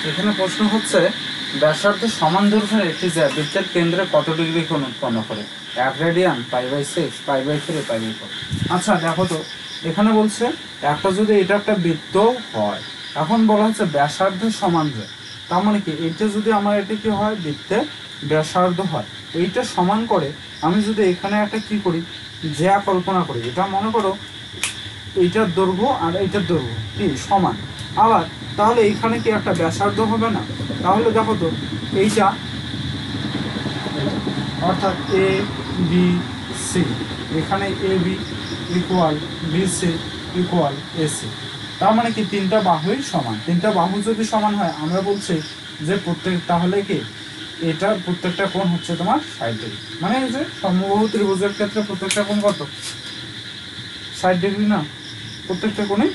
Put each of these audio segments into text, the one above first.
এখানে প্রশ্ন হচ্ছে ব্যাসার্ধ সমান দৈর্ঘ্যের একটি জ্যা বৃত্তের কেন্দ্রে কত ডিগ্রি কোণ উৎপন্ন করে? 1 রেডিয়ান, π/6, π/3, π/4। আচ্ছা দেখো তো, এখানে বলছে একটা যদি এটা একটা বৃত্ত হয়, এখন বলা হচ্ছে ব্যাসার্ধ সমান জ্যা, তার মানে কি এটা যদি আমার এটা কি হয় বৃত্তের ব্যাসার্ধ হয়, এইটা সমান করে আমি যদি এখানে একটা কি করি জ্যা কল্পনা করি, এটা মনে করো এইটার দৈর্ঘ্য আর এইটার দৈর্ঘ্য কি সমান, আবার তাহলে এইখানে কি একটা ব্যাসার্ধ হবে না? তাহলে দেখো তো এইটা অর্থাৎ এ বি সি, এখানে A B equal B C equal A C, তার মানে কি তিনটা বাহুই সমান। তিনটা বাহু যদি সমান হয় আমরা বলছি যে প্রত্যেক তাহলে কি এটা প্রত্যেকটা কোণ হচ্ছে তোমার 60 ডিগ্রি, মানে এই যে সমবাহু ত্রিভুজের ক্ষেত্রে প্রত্যেকটা কোণ কত 60 ডিগ্রি না, প্রত্যেকটা কোণে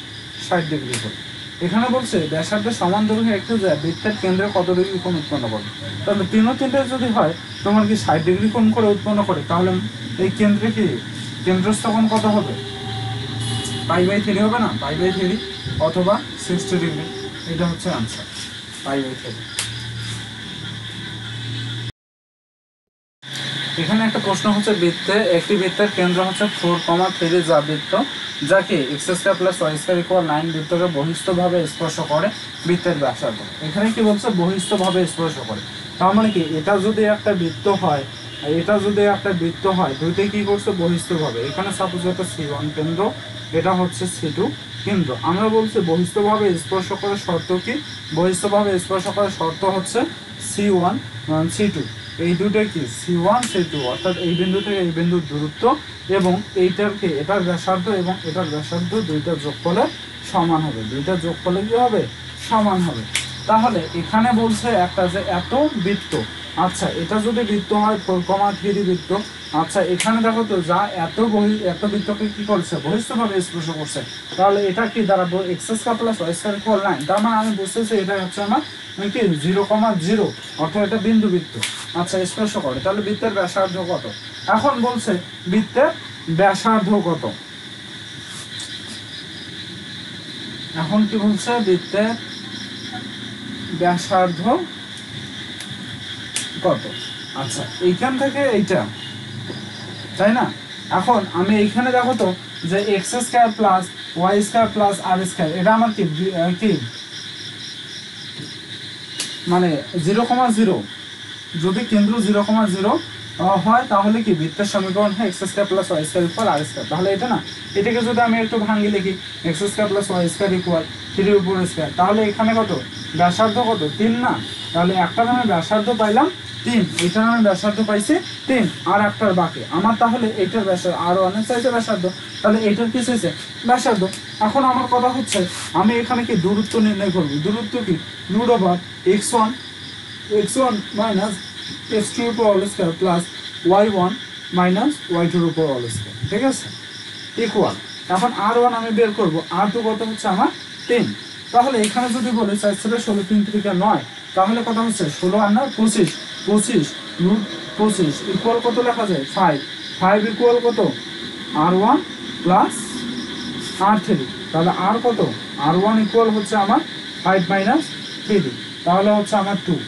60 ডিগ্রি করে। এখানে বলছে ব্যাসার্ধের সমান দৈর্ঘ্যের একটি জ্যা বৃত্তের কেন্দ্রে কত ডিগ্রি কোণ উৎপন্ন করে, তাহলে তিনটা যদি হয় তোমার কি 60 ডিগ্রি কোণ করে উৎপন্ন করে, তাহলে এই কেন্দ্রে কি কেন্দ্রস্থ কোণ কত হবে? π/3 হবে না, π/3 অথবা 60 ডিগ্রি, এটা হচ্ছে আনসার π/3। এখানে একটা প্রশ্ন হচ্ছে একটি বৃত্তের কেন্দ্র হচ্ছে 4,3 যা বৃত্ত যাকে x² + y² 9 বৃত্তকে বহিস্থভাবে স্পর্শ করে বৃত্তের ব্যাসার্ধ। এখানে কি বলছে বহিস্থভাবে স্পর্শ করে, তার মানে কি এটা যদি একটা বৃত্ত হয়, এটা যদি একটা বৃত্ত হয় দুইটাই কি করছে বহিস্থভাবে, এখানে সাপোজ একটা C1 কেন্দ্র, এটা হচ্ছে C2 কেন্দ্র, আমরা বলছি বহিস্থভাবে স্পর্শ করার শর্ত কি? বহিস্থভাবে স্পর্শ করার শর্ত হচ্ছে C1 C2, এই দুটোই কি C1 C2, অর্থাৎ এই বিন্দু থেকে এই বিন্দুর দূরত্ব এবং এইটারকে এটার ব্যাসার্ধ এবং এটার ব্যাসার্ধ দুইটা যোগ করলে সমান হবে, দুইটা যোগ করলে কি হবে সমান হবে। তাহলে এখানে বলছে একটা যে এত বৃত্ত, আচ্ছা এটা যদি বৃত্ত হয় 4,3 বৃত্ত, আচ্ছা এখানে দেখো তো যা এত বৃত্তকে কি করছে বহিস্থভাবে স্পর্শ করছে, তাহলে এটা কি দাঁড়াবো x² + y² 9, তার মানে আমি বুঝতেছি এটা হচ্ছে আমার কি 0,0, অর্থাৎ এটা বিন্দু বৃত্ত, আচ্ছা স্পর্শ করে, তাহলে বৃত্তের ব্যাসার্ধ কত? এখন বলছে বৃত্তের ব্যাসার্ধ কত, এখন কি বলছে বৃত্তের ব্যাসার্ধ কত? আচ্ছা এইখান থেকে এইটা, তাই না? এখন আমি এইখানে দেখো তো যে x² + y² + r², এটা আমার কি কি মানে 0,0, যদি কেন্দ্র 0,0 হয় তাহলে কি বৃত্তের সমীকরণ হয় x² + y² = r², তাহলে এটা না, এটাকে যদি আমি একটু ভাঙি লিখি x² + y² = 3/2, তাহলে এখানে কত ব্যাসার্ধ কত 3 না, তাহলে একটার আমি ব্যাসার্ধ পাইলাম 3, এইটার আমি ব্যাসার্ধ পাইছি 3, আর একটার বাকি আমার, তাহলে এইটার ব্যাসার্ধ আর অনেক চাইছে ব্যাসার্ধ, তাহলে এইটার কি চাইছে ব্যাসার্ধ। এখন আমার কথা হচ্ছে আমি এখানে কি দূরত্ব নির্ণয় করব, দূরত্ব কি √x1 - x2² + y1 - y2², ঠিক আছে, ইকুয়াল। এখন r1 আমি বের করব, r2 কত হচ্ছে আমার 3, তাহলে এখানে যদি বলি 4 × 16 3 × 9, তাহলে কত হচ্ছে 16 আর 9 25, 25 √25 ইকুয়াল কত লেখা যায় 5, 5 ইকুয়াল কত r1 + r3, তাহলে r কত r1 ইকুয়াল হচ্ছে আমার 5 - 3, তাহলে হচ্ছে আমার 2,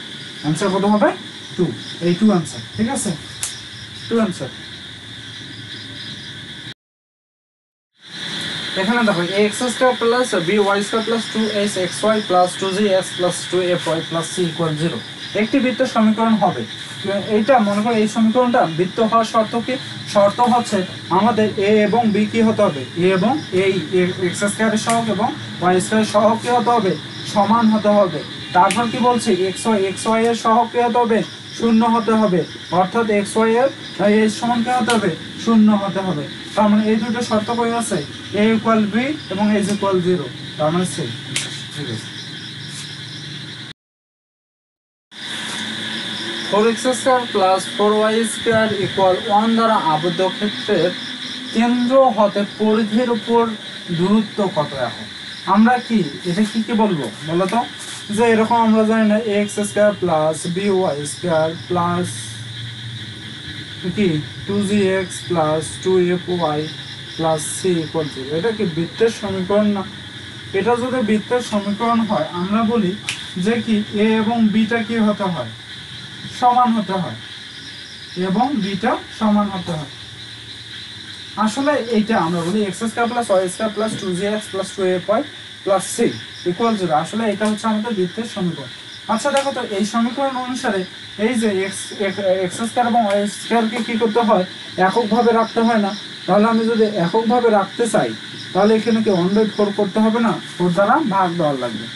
आंसर কত হবে 2, এই 2 आंसर, ঠিক আছে 2 आंसर। এখানে দেখো ax² + by² + 2sxy + 2gx + 2fy + c = 0 একটি বৃত্তের সমীকরণ হবে। এইটা মনে করো এই সমীকরণটা বৃত্ত হওয়ার শর্ত কি? শর্ত হচ্ছে আমাদের a এবং b কি হতে হবে, a এবং এই x² এর সহগ এবং y² এর সহগ কি হতে হবে সমান হতে হবে। তারপর কি বলছে xy এর সহগ কি হতে হবে 0 হতে হবে, অর্থাৎ xy এর সমান কি হতে হবে 0 হতে হবে। তার মানে এই দুটো শর্ত কই আছে a = b এবং a = 0, তার মানে সি, ঠিক আছে। 4x² + 4y² = 1 দ্বারা আবদ্ধ ক্ষেত্রের কেন্দ্র হতে পরিধির উপর দূরত্ব কত? এখন আমরা কি এটা কি বলবো বলো তো, যে এরকম আমরা জানি না ax² + by² + কি 2gx + 2fy + c = 0, এটা কি বৃত্তের সমীকরণ না? এটা যদি বৃত্তের সমীকরণ হয় আমরা বলি যে কি এ এবং বিটা কি হতে হয়, সমান হতে হয়, এবং বিটা সমান হতে হয়। আসলে এইটা আমরা বলি x square plus y square plus 2gx plus 2ay plus c equal 0। আসলে এটা হচ্ছে আমাদের বৃত্তের সমীকরণ। আচ্ছা দেখো তো এই সমীকরণ অনুসারে এই যে এক্স স্কয়ার এবং ওয়াই স্কয়ারকে কি করতে হয়, এককভাবে রাখতে হয় না? তাহলে আমি যদি এককভাবে রাখতে চাই তাহলে এখানে কি 1/4 করতে হবে না, 4 দ্বারা ভাগ দেওয়ার লাগবে।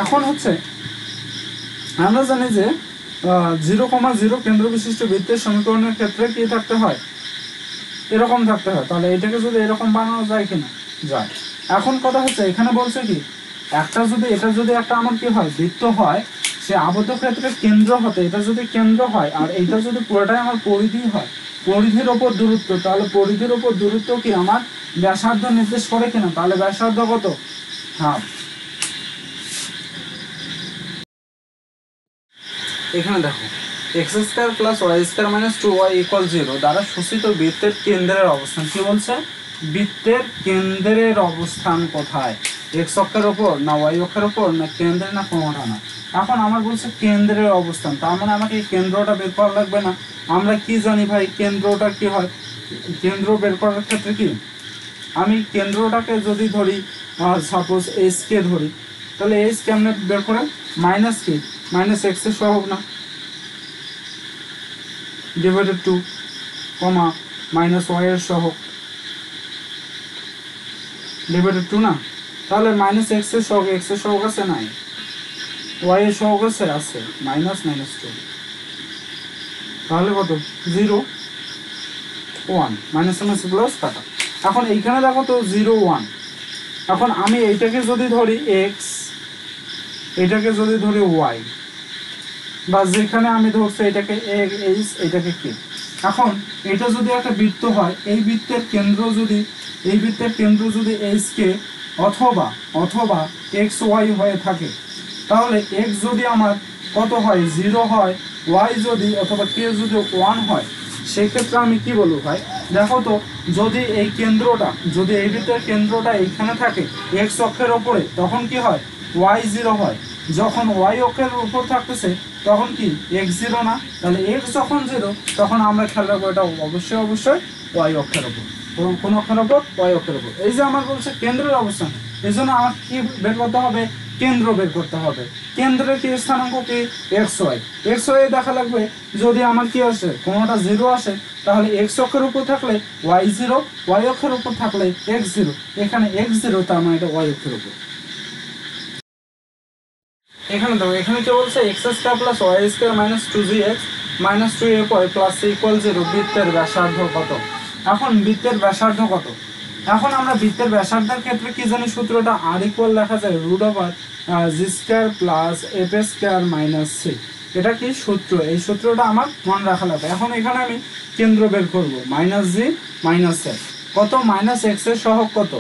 এখন হচ্ছে আমরা জানি যে 0,0 কেন্দ্র বিশিষ্ট বৃত্তের সমীকরণের ক্ষেত্রে কি থাকতে হয়, এরকম থাকতে হয়। তাহলে এটাকে যদি এরকম বানানো যায় কিনা, যায়। এখন কথা হচ্ছে এখানে বলছে কি একটা যদি এটা যদি একটা আমার কি হয় বৃত্ত হয়, সে আবদ্ধ ক্ষেত্রের কেন্দ্র হতে এটা যদি কেন্দ্র হয় আর এইটা যদি পুরোটাই আমার পরিধি হয়, পরিধির ওপর দূরত্ব, তাহলে পরিধির ওপর দূরত্ব কি আমার ব্যাসার্ধ নির্দেশ করে কিনা, তাহলে ব্যাসার্ধ কত, হাফ। এখানে দেখো x square plus y square minus 2y equal 0 দ্বারা সূচিত বৃত্তের কেন্দ্রের অবস্থান কি বলছে, বৃত্তের কেন্দ্রের অবস্থান কোথায়, এক্স অক্ষের ওপর না ওয়াই অক্ষের ওপর না কেন্দ্রে না কোনোটা না। এখন আমার বলছে কেন্দ্রের অবস্থান, তার মানে আমাকে এই কেন্দ্রটা বের করা লাগবে না? আমরা কি জানি ভাই কেন্দ্রটা কি হয়, কেন্দ্র বের করার ক্ষেত্রে কি আমি কেন্দ্রটাকে যদি ধরি সাপোজ এইচ কে ধরি, তাহলে এইচ কেমনে বের করেন, মাইনাস কি মাইনাস এক্স এর সহগ না, ডিভাইডেড 2 কমা মাইনাস ওয়াই এর সহগ ডিভাইডেড 2 না, তাহলে মাইনাস এক্স এর সহগ আছে নাই, ওয়াই এর সহগ আছে মাইনাস মাইনাস 2, তাহলে কত 0 1 মাইনাস মাইনাস প্লাস কাটা। এখন এইখানে দেখো তো 0 1, এখন আমি এইটাকে যদি ধরি এক্স, এটাকে যদি ধরি ওয়াই, বা যেখানে আমি ধরছি এটাকে এইচ, এটাকে কি। এখন এটা যদি একটা বৃত্ত হয়, এই বৃত্তের কেন্দ্র যদি এইচ কে অথবা অথবা এক্স ওয়াই হয়ে থাকে, তাহলে এক্স যদি আমার কত হয় 0 হয়, ওয়াই যদি অথবা কে যদি 1 হয়, সেক্ষেত্রে আমি কি বলবো ভাই, দেখো তো যদি এই কেন্দ্রটা যদি এই বৃত্তের কেন্দ্রটা এইখানে থাকে এক্স অক্ষের ওপরে, তখন কি হয় ওয়াই 0 হয়, যখন ওয়াই অক্ষের উপর থাকতেছে তখন কি এক্স 0 না, তাহলে এক্স যখন 0 তখন আমরা খেয়াল রাখবো এটা অবশ্যই অবশ্যই ওয়াই অক্ষের ওপর, কোন অক্ষের ওপর, ওয়াই অক্ষের ওপর। এই যে আমার বলছে কেন্দ্রের অবস্থান, এই জন্য আমার কি বের করতে হবে, কেন্দ্র বের করতে হবে। কেন্দ্রের কি স্থানাঙ্ক কি এক্স ওয়াই দেখা লাগবে, যদি আমার কি আসে কোনোটা 0 আসে তাহলে এক্স অক্ষের উপর থাকলে ওয়াই 0, ওয়াই অক্ষের উপর থাকলে এক্স 0, এখানে এক্স 0 তার মানে এটা ওয়াই অক্ষের উপর। এখানে দেখো এখানে কি বলছে x square plus y square minus 2gx minus 2ay plus c equal 0 বৃত্তের ব্যাসার্ধ কত। এখন বৃত্তের ব্যাসার্ধ কত, এখন আমরা বৃত্তের ব্যাসার্ধের ক্ষেত্রে কি জানি সূত্রটা আর ইকুয়াল লেখা যায় root over g square plus f square minus c, এটা কি সূত্র, এই সূত্রটা আমার মনে রাখা লাগবে। এখন এখানে আমি কেন্দ্র বের করব মাইনাস জি মাইনাস এফ, কত মাইনাস এক্স এর সহগ কত,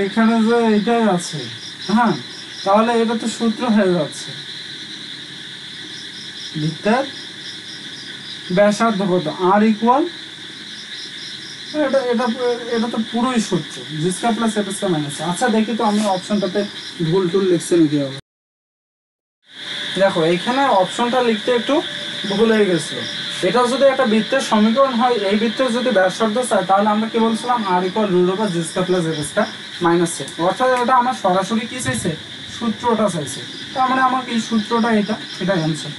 এখানে যে এটাই আছে, হ্যাঁ তাহলে এটা তো সূত্র হয়ে যাচ্ছে বৃত্তের ব্যাসার্ধ কত আর ইকুয়াল, এটা এটা এটা তো পুরোই সূত্র g square plus f square minus. আচ্ছা দেখি তো আমি অপশনটাতে ভুল টুল লিখছি নাকি হবে। দেখো এইখানে অপশনটা লিখতে একটু ভুল হয়ে গেছিল। এটা যদি একটা বৃত্তের সমীকরণ হয়, এই বৃত্তের যদি ব্যাসার্ধ চাই তাহলে আমরা কি বলছিলাম r equal root over g square plus f square minus c, অর্থাৎ এটা আমার সরাসরি কি চাইছে সূত্রটা চাইছে, তার মানে আমাকে এই সূত্রটা এটা অ্যান্সার।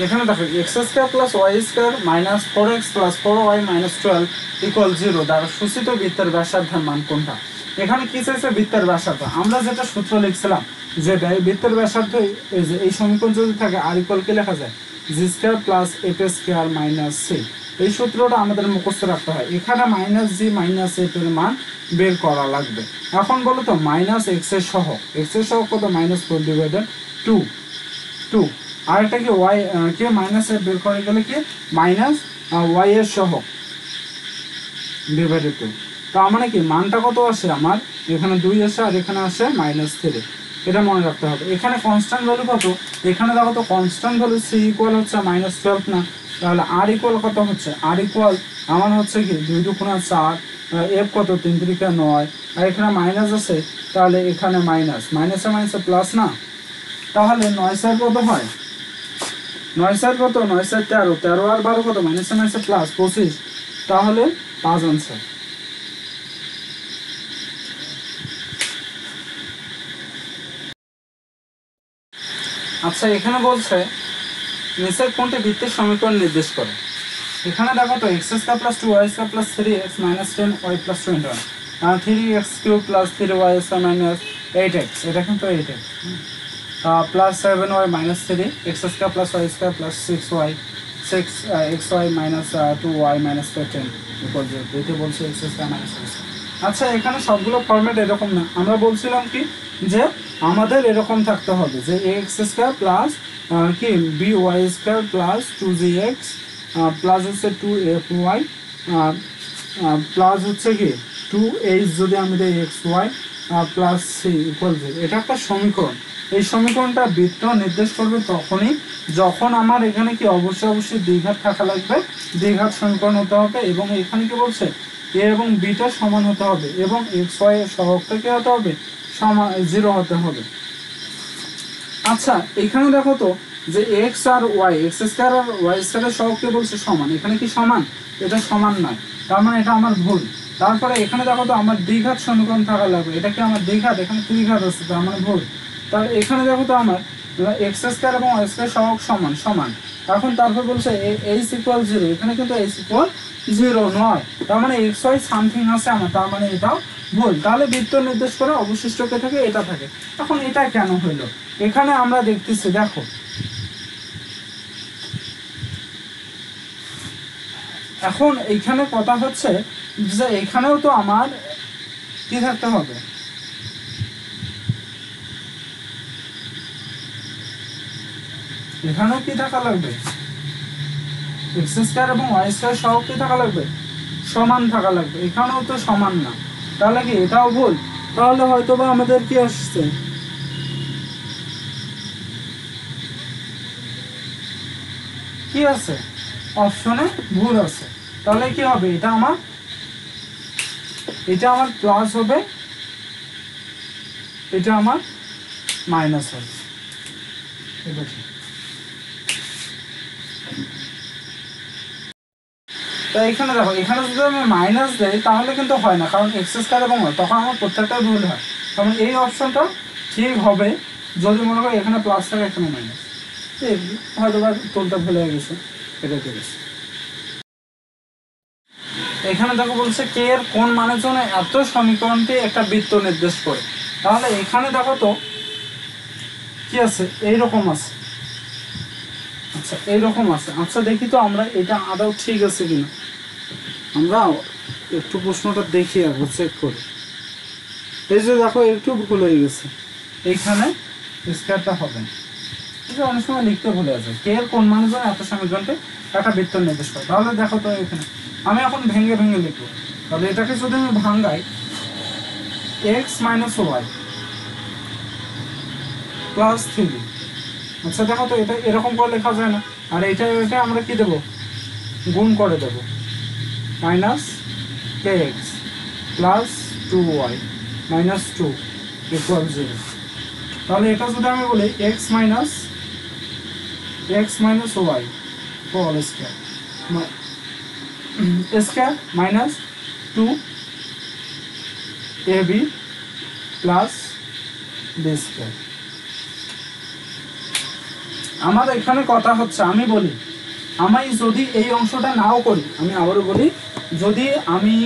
এখানে দেখো x square plus y square minus 4x plus 4y minus 12 equal 0 দ্বারা সূচিত বৃত্তের ব্যাসার্ধের মান কোনটা। এখানে কি চাইছে বৃত্তের ব্যাসার্ধ, আমরা যেটা সূত্র লিখছিলাম যে বৃত্তের ব্যাসার্ধ এই সমীকরণ যদি থাকে আর ইকুয়াল কি লেখা যায় g square plus f square minus c, এই সূত্রটা আমাদের মুখস্থ রাখতে হয়। এখানে মাইনাস জি মাইনাস এফ এর মান বের করা লাগবে। এখন বলো তো মাইনাস এক্স এর সহগ কত মাইনাস 4 ডিভাইডেড 2 আর এটা কি ওয়াই কে মাইনাস এফ বের করে গেলে কি মাইনাস ওয়াই এর সহগ ডিভাইডেড 2, তার মানে কি মানটা কত আসে আমার এখানে 2 আসে আর এখানে আসে -3, এটা মনে রাখতে হবে। এখানে কনস্ট্যান্ট ভ্যালু কত, এখানে দেখো তো কনস্ট্যান্ট ভ্যালু সি ইকুয়াল হচ্ছে -12 না, তাহলে আর ইকুয়াল কত হচ্ছে, আর ইকুয়াল আমার হচ্ছে কি 2 × 4, এফ কত 3 × 9, আর এখানে মাইনাস আছে, তাহলে এখানে মাইনাস, মাইনাসে মাইনাসে প্লাস না, তাহলে 9 4 কত হয়, 9 4 কত, 9 4 13, 13 আর 12 কত, মাইনাসে মাইনাসে প্লাস 25, তাহলে 5 আনসার। আচ্ছা এখানে বলছে নিচের কোনটি বৃত্তের সমীকরণ নির্দেশ করে। এখানে দেখো তো x² + 2y² + 3x - 10y + 21, 3x³ + 3y² - 8x, এটা কিন্তু 8x, + 7y - 3, x² + y² + 6y 6xy - 2y - 13 = 0, এতে বলছে x² - y²। আচ্ছা এখানে সবগুলো ফরম্যাট এরকম না, আমরা বলছিলাম কি যে আমাদের এরকম থাকতে হবে যে ax² প্লাস কি by² প্লাস 2gx প্লাস হচ্ছে 2fy প্লাস হচ্ছে কি 2h যদি আমি দেই xy প্লাস c ইকুয়াল 0, এটা একটা সমীকরণ। এই সমীকরণটা বৃত্ত নির্দেশ করবে তখনই যখন আমার এখানে কি অবশ্যই দ্বিঘাত থাকা লাগবে, দ্বিঘাত সমীকরণ হতে হবে, এবং এখানে কি বলছে a এবং b টা সমান হতে হবে, এবং xy এর সহগটা কি হতে হবে, সমান 0 হতে হবে। আচ্ছা এখানে দেখো তো যে x আর y, x² আর y² এর সহগকে বলছে সমান, এখানে কি সমান, এটা সমান নয়, তার মানে এটা আমার ভুল। তারপরে এখানে দেখো তো আমার দ্বিঘাত সমীকরণ থাকা লাগবে, এটা কি আমার দ্বিঘাত, এখানে ত্রিঘাত আছে, তার মানে ভুল। তার এখানে দেখো তো আমার x² এবং y² সহগ সমান, এখন তারপর বলছে h = 0, এখানে কিন্তু h = 0 নয়, তার মানে xy সামথিং আছে আমার, তার মানে এটাও ভুল। তাহলে বৃত্ত নির্দেশ করে অবশিষ্ট কে থাকে, এটা থাকে। এখন এটা কেন হইলো, এখানে আমরা দেখতেছি, দেখো এখন এইখানে কথা হচ্ছে যে এখানেও তো আমার কি থাকতে হবে, এখানেও কি থাকা লাগবে, x² এবং y² সহগ কি থাকা লাগবে, সমান থাকা লাগবে, এখানেও তো সমান না, তাহলে কি এটাও ভুল। তাহলে হয়তো বা আমাদের কি আসছে, কি আছে অপশনে ভুল আছে, তাহলে কি হবে, এটা আমার প্লাস হবে, এটা আমার মাইনাস হবে, এটা ঠিক। তাই এখানে দেখো, এখানে যদি আমি মাইনাস দেই তাহলে কিন্তু হয় না, কারণ x² এবং y, তখন আমার প্রত্যেকটাই ভুল হয়। কারণ এই অপশনটা ঠিক হবে যদি মনে করো এখানে প্লাস থাকে এখানে মাইনাস, হয়তো বা তুলতে ভুলে গেছে, এটা ঠিক আছে। এখানে দেখো বলছে কে এর কোন মানের জন্য এত সমীকরণটি একটা বৃত্ত নির্দেশ করে, তাহলে এখানে দেখো তো কি আছে, এইরকম আছে, আচ্ছা এইরকম আছে। আচ্ছা দেখি তো আমরা এটা আদৌ ঠিক আছে কিনা, আমরা একটু প্রশ্নটা দেখি একবার চেক করি। এই যে দেখো একটু ভুল হয়ে গেছে, এইখানে স্কয়ারটা হবে না, এই যে অনেক সময় লিখতে ভুলে আছে, কে এর কোন মানের জন্য এত সমীকরণটি একটা বৃত্ত নির্দেশ করে। তাহলে দেখো তো এখানে আমি এখন ভেঙে লিখবো, তাহলে এটাকে যদি আমি ভাঙ্গাই x - y প্লাস 3, আচ্ছা দেখো তো এটা এরকম করে লেখা যায় না, আর এটা আমরা কি দেবো, গুণ করে দেবো, -kx প্লাস 2y - 2 = 0। তাহলে এটা যদি আমি বলি x - y whole square minus 2ab plus b square. আমার এখানে কথা হচ্ছে, আমি বলি আমি যদি এই অংশটা নাও করি, আমি আবারও বলি যদি আমি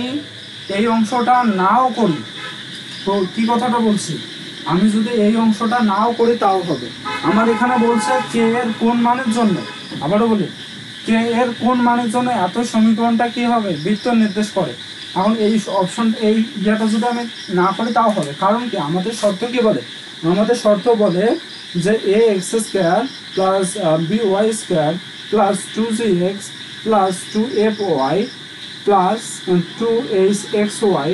এই অংশটা নাও করি, তো কি কথাটা বলছি, আমি যদি এই অংশটা নাও করি তাও হবে। আমার এখানে বলছে কে এর কোন মানের জন্য, আবারও বলি কে এর কোন মানের জন্য এত সমীকরণটা কি হবে, বৃত্ত নির্দেশ করে। এখন এই অপশন এই ইয়েটা যদি আমি না করি তাও হবে, কারণ কি আমাদের শর্ত কি বলে, আমাদের শর্ত বলে যে ax² plus by² plus 2gx plus 2fy plus 2hxy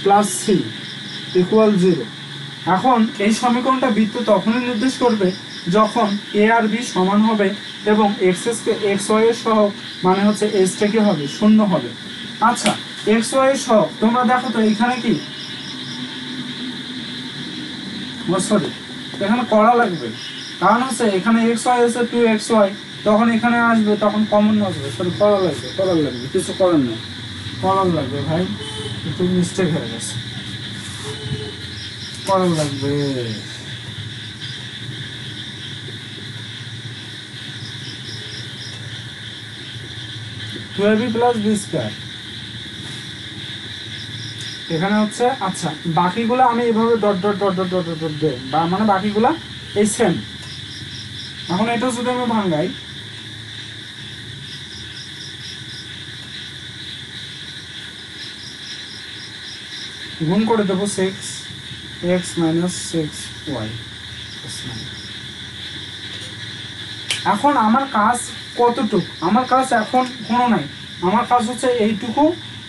plus c = 0, এখন এই সমীকরণটা বৃত্ত তখনই নির্দেশ করবে যখন এ আর বি সমান হবে এবং এক্স ওয়াই এর সহগ মানে হচ্ছে এসটা কি হবে, শূন্য হবে। আচ্ছা, এক্স ওয়াই এর সহগ তোমরা দেখো তো এখানে কি, সরি এখানে করা লাগবে, কারণ হচ্ছে এখানে এক্স ওয়াই আছে 2xy, তখন এখানে আসবে, তখন কমন আসবে, সরি করা লাগবে, কিছু করার নেই, করার লাগবে ভাই, একটু মিস্টেক হয়ে গেছে, করার লাগবে। টুয়েলভ প্লাস বি স্কয়ার এখানে হচ্ছে। আচ্ছা, বাকিগুলো আমি এইভাবে dot dot dot dot dot dot দেব, মানে বাকিগুলা এই সেম। এখন এটা যদি আমি ভাঙাই, গুণ করে দেবো 6x - 6y। এখন আমার কাজ কতটুকু, আমার কাজ এখন কোনো নাই, আমার কাজ হচ্ছে এইটুকু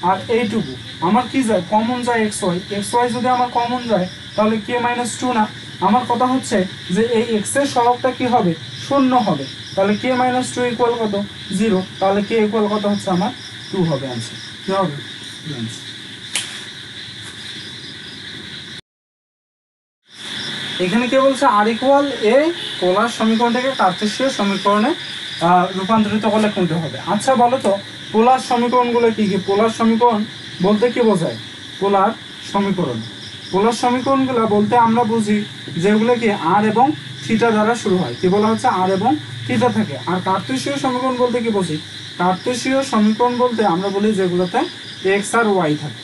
আর এইটুকু। আমার কি যায়, কমন যায় এক্স ওয়াই যদি আমার কমন যায় তাহলে k-2 না। আমার কথা হচ্ছে যে এই এক্স এর সহগটা কি হবে, শূন্য হবে, তাহলে k-2 ইকুয়াল কত, 0, তাহলে k ইকুয়াল কত হচ্ছে আমার 2 হবে, অ্যান্সার কি হবে, অ্যান্সার। এখানে কে বলছে আর ইকুয়াল এ, পোলার সমীকরণটাকে কার্তেশীয় সমীকরণে রূপান্তরিত করলে কোনটা হবে। আচ্ছা বলো তো, পোলার সমীকরণগুলো কি কি? পোলার সমীকরণ বলতে কি বোঝায়, পোলার সমীকরণগুলো বলতে আমরা বুঝি যেগুলো কি আর এবং থিটা দ্বারা শুরু হয়, কি বলা হচ্ছে, আর এবং থিটা থাকে। আর কার্তেশীয় সমীকরণ বলতে কি বুঝি, কার্তেশীয় সমীকরণ বলতে আমরা বলি যেগুলোতে এক্স আর ওয়াই থাকে।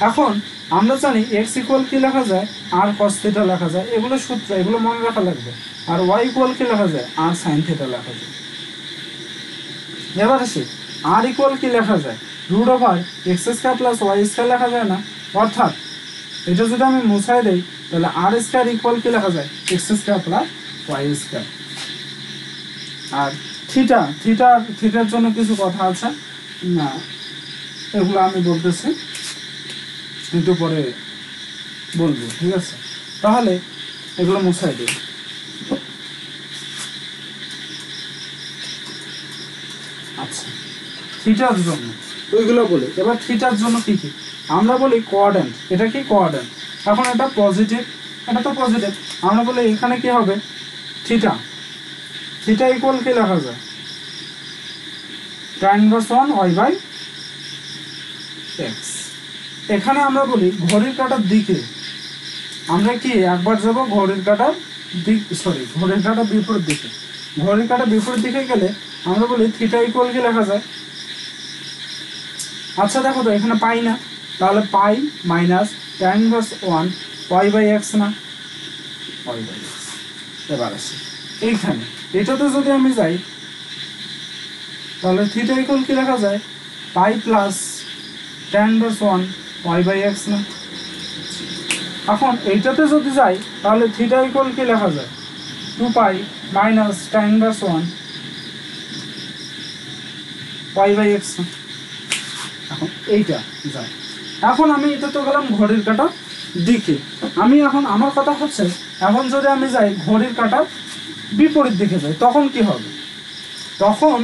এখন আমরা জানি এক্স ইকুয়াল কি লেখা যায়, আর কস থিটা লেখা যায়, এগুলো সূত্র, এগুলো মনে রাখা লাগবে। আর ওয়াই ইকুয়াল কি লেখা যায়, আর সাইন থিটা লেখা যায়। এবার আসি, আর ইকুয়াল কি লেখা যায়, root over x square plus y square লেখা যায় না। অর্থাৎ এটা যদি আমি মুছাই দেই তাহলে আর স্কয়ার ইকুয়াল কি লেখা যায়, x square plus y square. আর থিটার জন্য কিছু কথা আছে না, এগুলো আমি বলতেছি একটু পরে বলবো, ঠিক আছে। তাহলে এগুলো মুছাই দিই। আচ্ছা, থিটার জন্য ওইগুলো বলি। এবার থিটার জন্য কি কি আমরা বলি, কোঅর্ডিনেট। এটা কি কোঅর্ডিনেট, এখন এটা পজিটিভ, এটা তো পজিটিভ, আমরা বলি এখানে কি হবে, থিটা ইকুয়াল কি লেখা যায়, tan ইনভার্স 1y/x। এখানে আমরা বলি ঘড়ির কাঁটার দিকে, আমরা কি একবার যাব ঘড়ির কাঁটার দিক, সরি ঘড়ির কাঁটার বিপরীত দিকে, ঘড়ির কাঁটার বিপরীত দিকে গেলে আমরা বলি থিটা ইকুয়াল কি লেখা যায়। আচ্ছা দেখো তো এখানে পাই না, তাহলে পাই মাইনাস tan ইনভার্স 1y/x না, y/x। এবার আসি এইখানে, এটাতে যদি আমি যাই তাহলে থিটা ইকুয়াল কি লেখা যায়, পাই প্লাস tan ইনভার্স 1y/x না। এখন এইটাতে যদি যাই তাহলে থিটা ইকুয়াল কি লেখা যায়, 2π মাইনাস tan ইনভার্স 1y/x না। এখন এইটা যায়, এখন আমি এটা তো গেলাম ঘড়ির কাঁটার দিকে। আমি এখন আমার কথা হচ্ছে, এখন যদি আমি যাই ঘড়ির কাঁটার বিপরীত দিকে যাই তখন কি হবে, তখন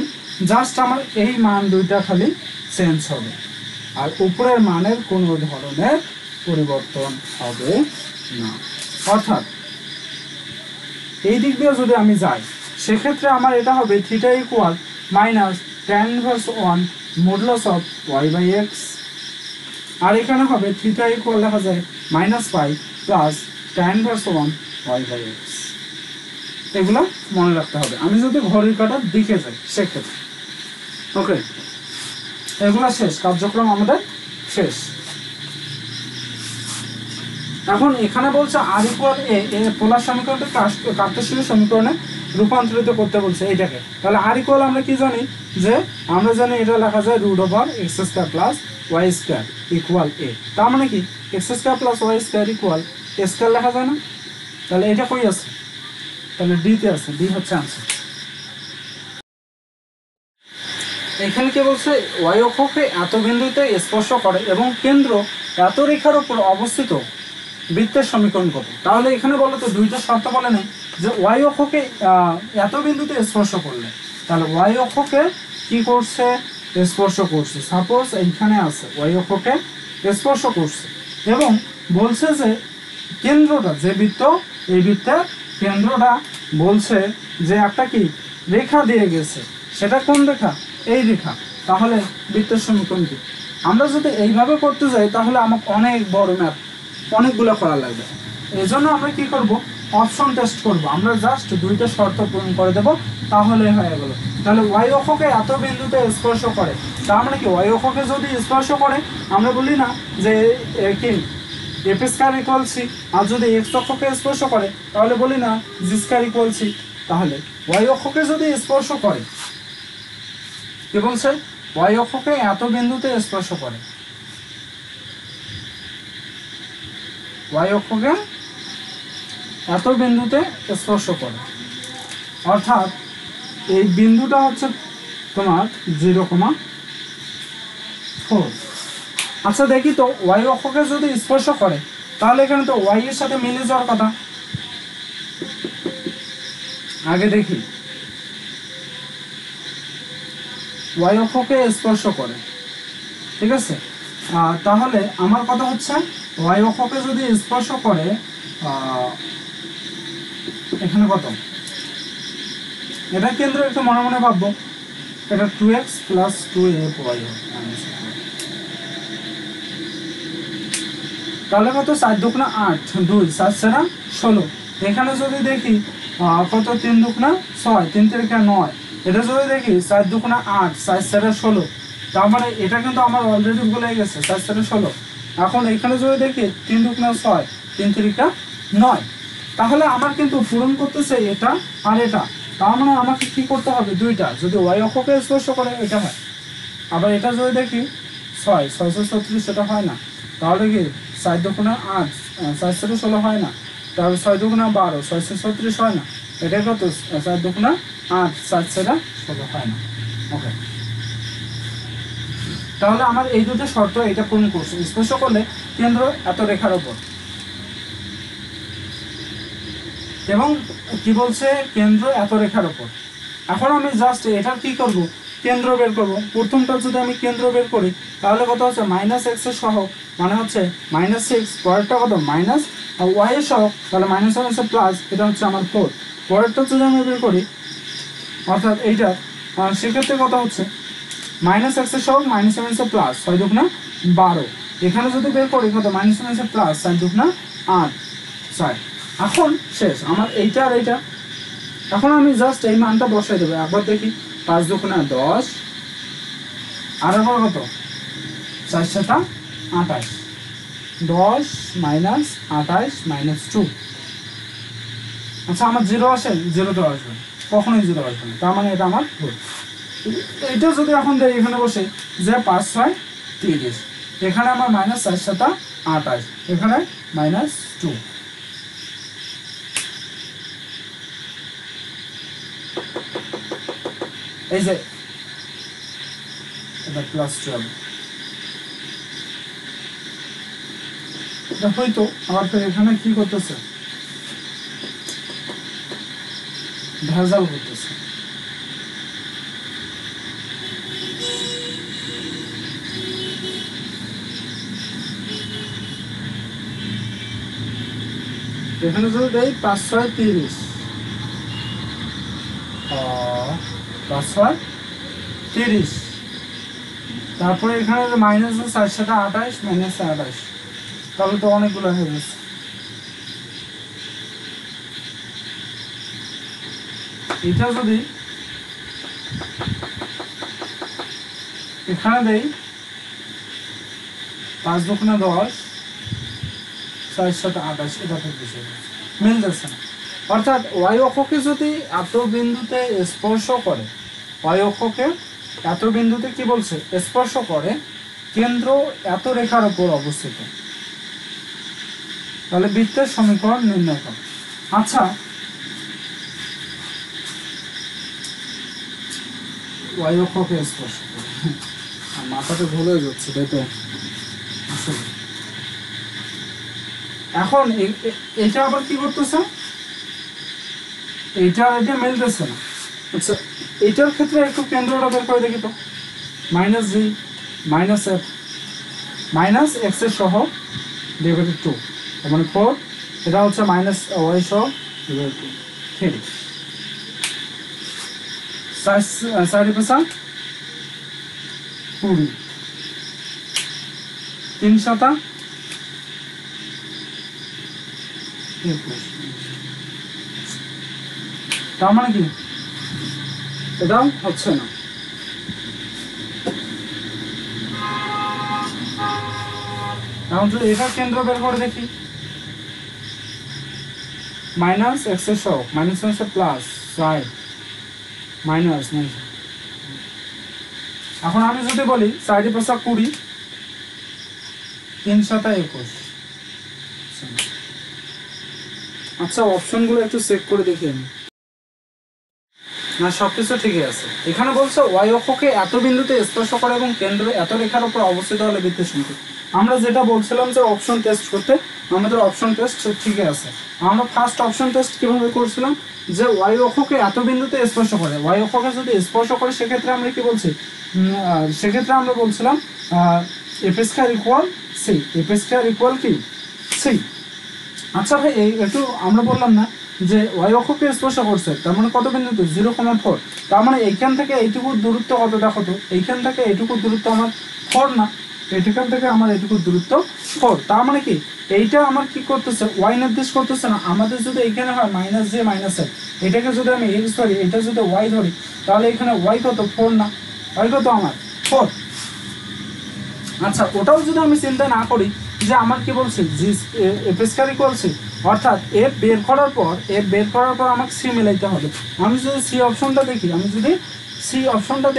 জাস্ট আমার এই মান দুইটা খালি চেঞ্জ হবে, আর উপরের মানের কোনো ধরনের পরিবর্তন হবে না। অর্থাৎ এই দিক দিয়ে যদি আমি যাই সেক্ষেত্রে আমার এটা হবে theta equal minus tan inverse 1 modulus of y/x। আর এখানে হবে থিটা ইকুয়াল লেখা যায় মাইনাস পাই প্লাস tan ইনভার্স 1y/x। এগুলা মনে রাখতে হবে আমি যদি ঘড়ির কাঁটার দিকে যাই সেক্ষেত্রে। ওকে, এগুলা শেষ, কার্যক্রম আমাদের শেষ। এখন এখানে বলছে আর ইকুয়াল এ, পোলার সমীকরণটা কার্তেশীয় সমীকরণে রূপান্তরিত করতে বলছে এটাকে। তাহলে আর ইকুয়াল আমরা কি জানি, যে আমরা জানি এটা লেখা যায় root over x square plus y square equal a. তার মানে কি x square plus y square equal a square লেখা যায় না। তাহলে এটা কই আছে, তাহলে ডি তে আছে, ডি হচ্ছে আনসার। এখানে কি বলছে, ওয়াই অক্ষকে এত বিন্দুতে স্পর্শ করে এবং কেন্দ্র এত রেখার উপর অবস্থিত বৃত্তের সমীকরণ কত। তাহলে এখানে বলো তো দুইটা শর্ত বলে নেই যে ওয়াই অক্ষকে এত বিন্দুতে স্পর্শ করলে, তাহলে ওয়াই অক্ষকে কি করছে, স্পর্শ করছে। সাপোজ এইখানে আছে ওয়াই অক্ষকে স্পর্শ করছে এবং বলছে যে কেন্দ্রটা, যে বৃত্ত, এই বৃত্তের কেন্দ্রটা বলছে যে একটা কি রেখা দিয়ে গেছে, সেটা কোন রেখা, এই রেখা। তাহলে বৃত্তের সমীকরণ কি। আমরা যদি এইভাবে করতে যাই তাহলে আমাকে অনেক বড় ম্যাথ অনেকগুলো করা লাগবে। এই জন্য আমরা কি করব, অপশন টেস্ট করব। আমরা জাস্ট দুইটা শর্ত পূরণ করে দেব, তাহলে হয়ে গেল। তাহলে ওয়াই অক্ষকে এত বিন্দুতে স্পর্শ করে, তার মানে কি ওয়াই অক্ষকে যদি স্পর্শ করে আমরা বলি না যে কি এফ স্কয়ার ইকুয়াল সি, আর যদি এক্স অক্ষকে স্পর্শ করে তাহলে বলি না জি স্কয়ার ইকুয়াল সি। তাহলে ওয়াই অক্ষকে যদি স্পর্শ করে, কি বলছে, ওয়াই অক্ষকে এত বিন্দুতে স্পর্শ করে, ওয়াই অক্ষকে এত বিন্দুতে স্পর্শ করে, অর্থাৎ এই বিন্দুটা হচ্ছে তোমার 0,4। আচ্ছা দেখি তো ওয়াই অক্ষকে যদি স্পর্শ করে তাহলে এখানে তো ওয়াই এর সাথে মিলে যাওয়ার কথা। আগে দেখি ওয়াই অক্ষকে স্পর্শ করে, ঠিক আছে। তাহলে আমার কথা হচ্ছে ওয়াই অক্ষকে যদি স্পর্শ করে, এখানে কত, এটা কেন্দ্র একটু মনে মনে ভাববো, এটা 2x প্লাস 2ay হবে। তাহলে কত, 4 দুগুণা 8, 2 4 4 16। এখানে যদি দেখি কত, 3 দুগুণা 6, 3 3 9। এটা যদি দেখি 4 দুগুণা 8, 4 4 16। তার মানে এটা কিন্তু আমার অলরেডি ভুলে গেছে, 4 4 16। এখন এখানে যদি দেখি 3 দুগুণা 6, 3 3 9। তাহলে আমার কিন্তু পূরণ করতেছে এটা আর এটা। তার মানে আমাকে কি করতে হবে, দুইটা, যদি ওয়াই অক্ষকে স্পর্শ করে এটা হয়, আবার এটা যদি দেখি 6 6 36 সেটা হয় না। তাহলে কি 4 দুগুণা 8, 4 4 16 হয় না। তাহলে 6 দুগুণা 12, 6 36 হয় না। এটা কত, 4 দুগুণা 8, 4 4 16 হয় না। ওকে, তাহলে আমার এই দুটো শর্ত এটা পূরণ করছে, স্পর্শ করলে কেন্দ্র এত রেখার উপর, এবং কি বলছে, কেন্দ্র এত রেখার উপর। এখন আমি জাস্ট এটার কি করব, কেন্দ্র বের করব। প্রথমটা যদি আমি কেন্দ্র বের করি তাহলে কত হচ্ছে, -x এর সহগ মানে হচ্ছে -6, পরেরটা কত মাইনাস, আর y এর সহগ তাহলে -7 প্লাস, এটা হচ্ছে আমার 4। পরেরটা যদি আমি বের করি অর্থাৎ এইটা, সেক্ষেত্রে কত হচ্ছে, -x এর সহগ -7 প্লাস 6 দুগুণা 12। এখানে যদি বের করি কত, -7 প্লাস 4 দুগুণা 8 4। এখন শেষ আমার এইটা আর এইটা। এখন আমি জাস্ট এই মানটা বসাই দেবো। একবার দেখি 5 দুগুণা 10, আর একবার কত, 4 7 28, 10 মাইনাস 28 মাইনাস 2। আচ্ছা আমার 0 আসে, 0 তো আসবে, কখনোই 0 আসবে না, তার মানে এটা আমার ভুল। এইটা যদি এখন দেয় এখানে বসে যে 5 6 30, এখানে আমার -4 7 28, এখানে -2। এই যে এটা +12, এটা হয়তো আবার ফের এখানে কি করতেছে, ভেজাল করতেছে। এখানে যদি দেই 5 6 30, 5 6 30, তারপরে এখানে -4 7 28 -28, তাহলে তো অনেকগুলো হয়ে গেছে। এটা যদি এখানে দেই 5 দুগুণা 10, 4 7 28, এটা ঠিক বিষয় মিল যাচ্ছে না। অর্থাৎ ওয়াই অক্ষকে যদি এত বিন্দুতে স্পর্শ করে, ওয়াই অক্ষকে এত বিন্দুতে কি বলছে, স্পর্শ করে, কেন্দ্র এত রেখার উপর অবস্থিত, তাহলে বৃত্তের সমীকরণ নির্ণয় করো। আচ্ছা ওয়াই অক্ষকে স্পর্শ করে, মাথাটা ভুলে যাচ্ছে, তাই তো আসলে এখন এটা আবার কি করতেছে, এটা মিলতেছে না। আচ্ছা এটার ক্ষেত্রে একটু কেন্দ্রটা বের করে দেখি তো, মাইনাস জি মাইনাস এফ মাইনাস এক্স এর সহ ডিভাইডেড 2 তার মানে 4, এটা হচ্ছে মাইনাস ওয়াই সহ ডিভাইডেড 2 3 60 পার্সেন্ট 20 3 শতা 21, তার মানে কি এটাও হচ্ছে না। এখন যদি এটা কেন্দ্র বের করে দেখি, মাইনাস এক্স এর সহ minus minus plus side minus minus. এখন আমি যদি বলি 60 পার্সেন্ট 20 3 শতা 21। আচ্ছা অপশনগুলো একটু চেক করে দেখি আমি, না সবকিছু ঠিকই আছে। এখানে বলছে ওয়াই অক্ষকে এত বিন্দুতে স্পর্শ করে এবং কেন্দ্র এত রেখার উপর অবস্থিত হলে বৃত্তের সংখ্যা। আমরা যেটা বলছিলাম যে অপশন টেস্ট করতে, আমাদের অপশন টেস্ট ঠিকই আছে। আমরা ফার্স্ট অপশন টেস্ট কিভাবে করছিলাম, যে ওয়াই অক্ষকে এত বিন্দুতে স্পর্শ করে, ওয়াই অক্ষকে যদি স্পর্শ করে সেক্ষেত্রে আমরা কি বলছি, সেক্ষেত্রে আমরা বলছিলাম F square equal C, F square equal কি সি। আচ্ছা ভাই এই একটু আমরা বললাম না যে ওয়াই অক্ষকে স্পর্শ করছে, তার মানে কত বিন্দুতে 0,4, তার মানে এইখান থেকে এইটুকু দূরত্ব কত দেখো তো, এইখান থেকে এইটুকু দূরত্ব আমার 4 না, এইখান থেকে আমার এইটুকু দূরত্ব 4, তার মানে কি এইটা আমার কি করতেছে ওয়াই নির্দেশ করতেছে না। আমাদের যদি এইখানে হয় মাইনাস জে মাইনাস এফ, এটাকে যদি আমি এক্স ধরি, এটা যদি ওয়াই ধরি, তাহলে এখানে ওয়াই কত 4 না, ওয়াই কত আমার 4। আচ্ছা ওটাও যদি আমি চিন্তা না করি যে আমার কি বলছি g f square equal c, অর্থাৎ এফ বের করার পর আমাকে সি মিলাইতে হবে। আমি যদি সি অপশনটা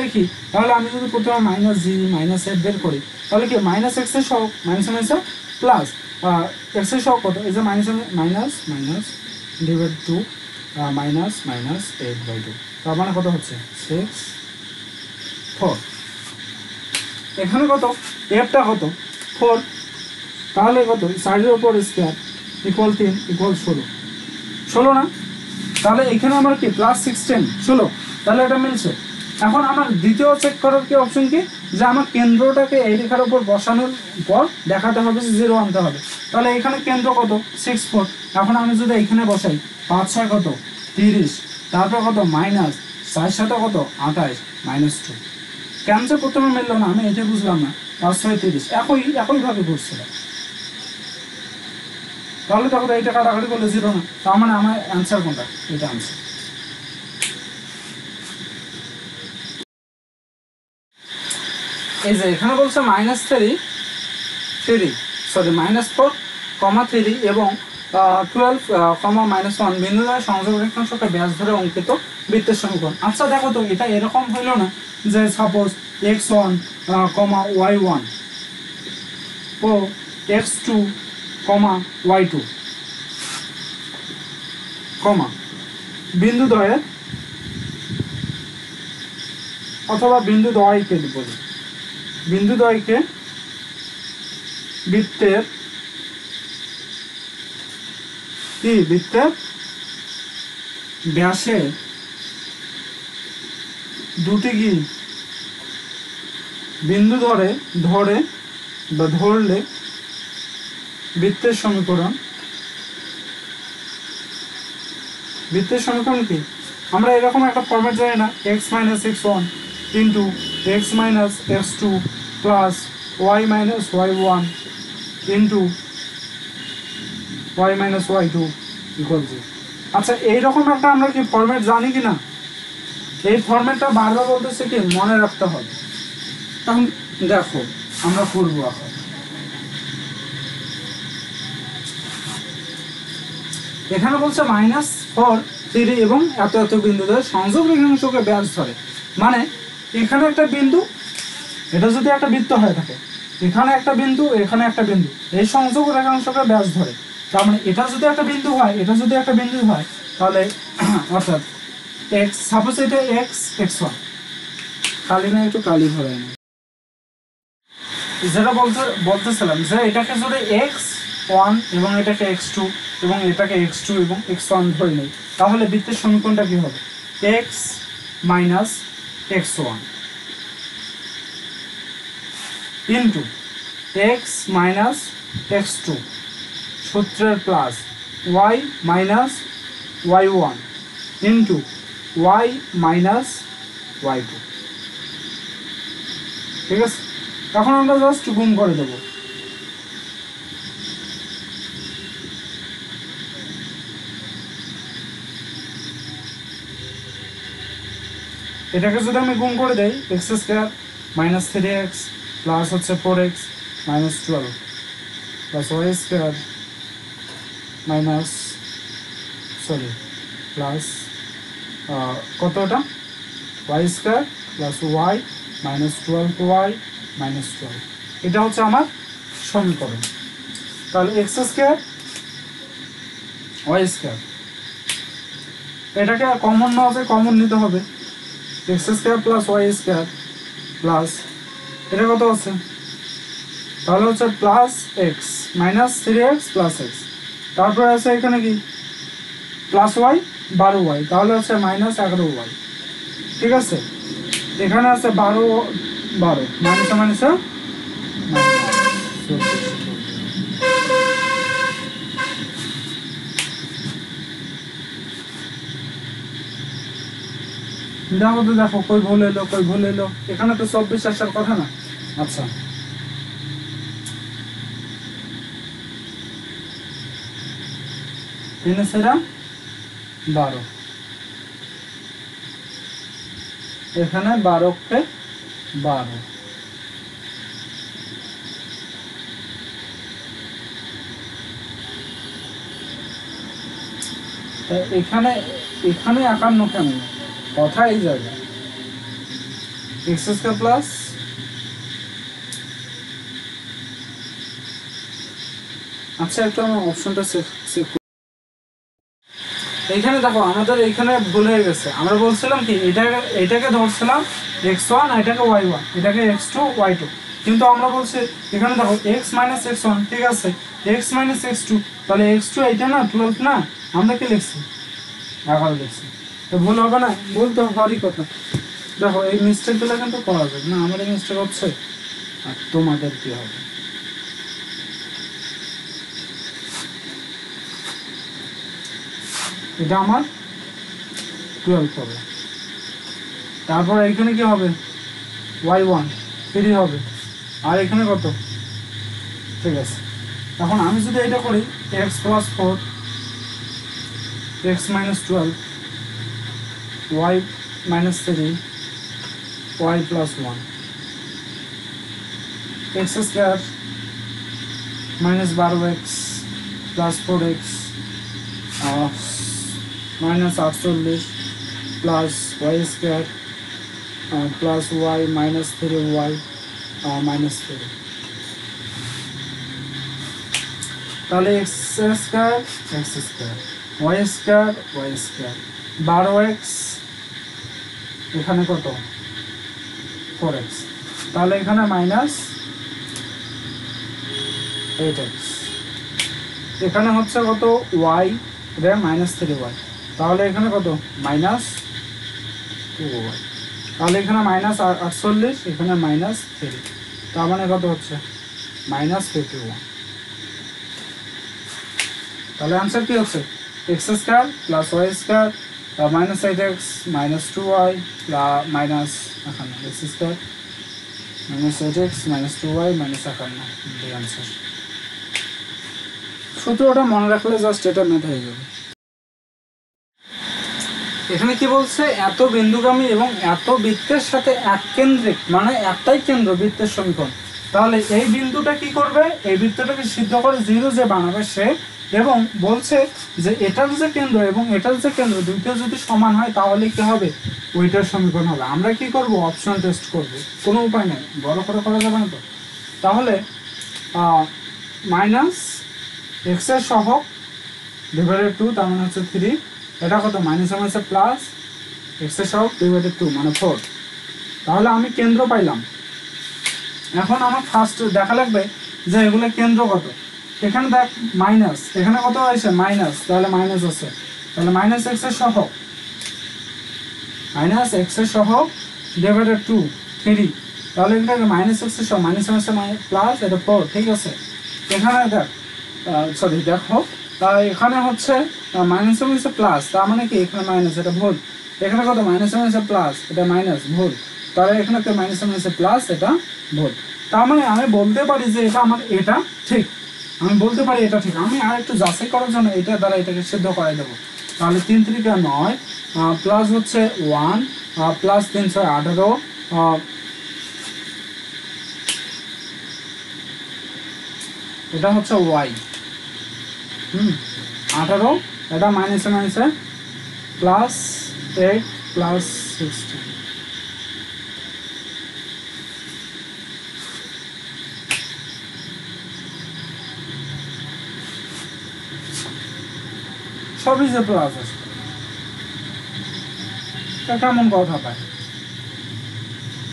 দেখি, তাহলে আমি যদি প্রথমে মাইনাস জি মাইনাস এফ বের করি, তাহলে কি মাইনাস এক্স এর সহগ মাইনাস মাইনাস প্লাস এক্স এর সহগ কত, এই যে minus minus minus divide 2 minus minus 8/2, তার মানে কত হচ্ছে 6 4। এখানে কত এফটা কত 4, তাহলে কত সাইডের উপর স্কয়ার ইকুয়াল 3 ইকুয়াল 16 না, তাহলে এখানে আমার কি প্লাস 16 16, তাহলে এটা মিলছে। এখন আমার দ্বিতীয় চেক করার কি অপশন কি, যে আমার কেন্দ্রটাকে এই রেখার উপর বসানোর পর দেখাতে হবে যে 0 আনতে হবে, তাহলে এখানে কেন্দ্র কত 6 4। এখন আমি যদি এখানে বসাই 5 6 কত 30, তারপর কত মাইনাস 4 7 কত 28 মাইনাস 2, কেন যে প্রথমে মিললো না আমি এটা বুঝলাম না। 5 6 30 একইভাবে করছিল, তাহলে তখন এইটা কাটাকাটি করলে 0 না, তার মানে আমার অ্যান্সার কোনটা, এটা আনসার। এই যে এখানে বলছে -3 এবং 12, বিন্দু দ্বারা সংযোগ রেখাংশকে ব্যাস ধরে অঙ্কিত বৃত্তের সমীকরণ। আচ্ছা দেখো তো এটা এরকম হইল না যে সাপোজ x1, y1 ও x2, y2, বিন্দু দ্বয়ের অথবা বিন্দু দ্বয়কে বলি, বিন্দু দ্বয়কে বৃত্তের ব্যাসে দুটি কি বিন্দু ধরলে বৃত্তের সমীকরণ কি আমরা এরকম একটা ফরম্যাট জানি না, x - x1 into x - x2 plus y - y1 into y - y2 equal 0। আচ্ছা এইরকম একটা আমরা কি ফরম্যাট জানি কি না, এই ফরম্যাটটা বারবার বলতেছে কি মনে রাখতে হবে। তখন দেখো আমরা করব এখন, এখানে বলছে -4 3 এবং এত এত বিন্দু ধরে সংযোগ রেখাংশকে ব্যাস ধরে, মানে এখানে একটা বিন্দু, এটা যদি একটা বৃত্ত হয়ে থাকে, এখানে একটা বিন্দু এখানে একটা বিন্দু, এই সংযোগ রেখাংশকে ব্যাস ধরে, তার মানে এটা যদি একটা বিন্দু হয় তাহলে অর্থাৎ x, সাপোজ এটা x1, কালি না একটু কালি ভরে না, যেটা বলতেছিলাম যে এটাকে যদি x x1 এবং এটাকে x2 এবং এটাকে x2 এবং x1 ধরে নেই, তাহলে বৃত্তের সমীকরণটা কি হবে? x minus x1 into x minus x2 সূত্রের plus y minus y1 into y minus y2। ঠিক আছে, এখন আমরা জাস্ট গুণ করে দেবো। এটাকে যদি আমি গুণ করে দেই, x square minus 3x plus হচ্ছে 4x minus 12 plus y square minus plus কত ওটা y square plus y minus 12y minus 12, এটা হচ্ছে আমার সমীকরণ। তাহলে এক্স স্কোয়ার ওয়াই স্কোয়ার, এটাকে কমন না হবে, কমন নিতে হবে। X square plus y square plus এটা কত আছে, তাহলে হচ্ছে plus x minus 3x plus x, তারপরে আছে এখানে কি প্লাস ওয়াই 12y, তাহলে হচ্ছে মাইনাস 11y। ঠিক আছে, এখানে আছে 12 মাইনাস মাইনাস দেখো তো, দেখো কই ভুল এলো, এখানে তো 24 আসার কথা না। আচ্ছা, তিনে সেরা 12, এখানে 12কে 12, এখানে 51 কেন কথা এই যাবে, এক্স স্কয়ার প্লাস আচ্ছা একটু আমার অপশনটা চেক। এইখানে দেখো আমাদের এইখানে ভুল হয়ে গেছে, আমরা বলছিলাম কি এটাকে ধরছিলাম x1, এটাকে y1, এটাকে x2 y2, কিন্তু আমরা বলছি এখানে দেখো x মাইনাস x1, ঠিক আছে x মাইনাস x2, তাহলে x2 এইটা না 12 না, আমরা কি লিখছি 11 লিখছি, তো ভুল হবে না? ভুল তো হওয়ারই কথা। দেখো এই মিস্টেকগুলো কিন্তু করা যাবে না, আমার এই মিস্টেক হচ্ছে আর তোমাদের কি হবে। এটা আমার 12 হবে, তারপর এখানে কি হবে y1 3 হবে, আর এখানে কত, ঠিক আছে। এখন আমি যদি এটা করি x plus 4 x minus 12 y minus 3 y plus 1 x square minus 12x plus 4x minus 48 plus y square plus y minus 3y minus 3, তাহলে x square y square 12x, এখানে কত 4x, তাহলে এখানে মাইনাস 8x, এখানে হচ্ছে কত y রে minus 3y, তাহলে এখানে কত মাইনাস 2y, তাহলে এখানে মাইনাস 48, এখানে মাইনাস 3, তার মানে কত হচ্ছে মাইনাস 51। তাহলে आंसर কি হচ্ছে x স্কয়ার প্লাস y square minus 8x minus 2y minus এখানে x square minus 8x minus 2y minus 51, এই आंसर। সূত্রটা মনে রাখলে জাস্ট এটা ম্যাথ হয়ে যাবে। এখানে কি বলছে, এত বিন্দুগামী এবং এত বৃত্তের সাথে এক কেন্দ্রিক, মানে একটাই কেন্দ্র বৃত্তের সমীকরণ, তাহলে এই বিন্দুটা কি করবে, এই বৃত্তটাকে সিদ্ধ করে 0 যে বানাবে সে, এবং বলছে যে এটার যে কেন্দ্র এবং এটার যে কেন্দ্র দুইটা যদি সমান হয় তাহলে কি হবে, ওইটার সমীকরণ হবে। আমরা কি করব, অপশন টেস্ট করব, কোনো উপায় নেই, বড় করে করা যাবে না তো। তাহলে মাইনাস এক্স এর সহগ ডিভাইডেড 2, তার মানে হচ্ছে 3, এটা কত মাইনাস মাইনাসে প্লাস এক্স এর সহগ ডিভাইডেড 2 মানে 4, তাহলে আমি কেন্দ্র পাইলাম। এখন আমার ফার্স্ট দেখা লাগবে যে এগুলো কেন্দ্র কত, এখানে দেখ মাইনাস, এখানে কত হয়েছে মাইনাস, তাহলে মাইনাস আছে, তাহলে মাইনাস এক্স এর সহগ, মাইনাস এক্স এর সহগ ডিভাইডেড 2 3, তাহলে এটা মাইনাস এক্স এর সহগ, মাইনাস মাইনাস প্লাস, এটা 4, ঠিক আছে। এখানে দেখ সরি দেখো, এখানে হচ্ছে মাইনাস মাইনাস প্লাস, তার মানে কি এখানে মাইনাস, এটা ভুল। এখানে কত মাইনাস মাইনাস প্লাস, এটা মাইনাস, ভুল। তাহলে এখানে মাইনাস মাইনাস প্লাস, এটা ভুল। তার মানে আমি বলতে পারি যে এটা আমার, এটা ঠিক, আমি বলতে পারি এটা ঠিক। আমি আর একটু যাচাই করার জন্য এটা দ্বারা এটাকে সিদ্ধ করাই দেবো। তাহলে 3 3 9 প্লাস হচ্ছে 1 প্লাস 3 6 18, এটা হচ্ছে ওয়াই, 18, এটা মাইনাসে মাইনাসে প্লাস 8 প্লাস 16, সবই যে প্লাস আছে, কেমন কথা পায়।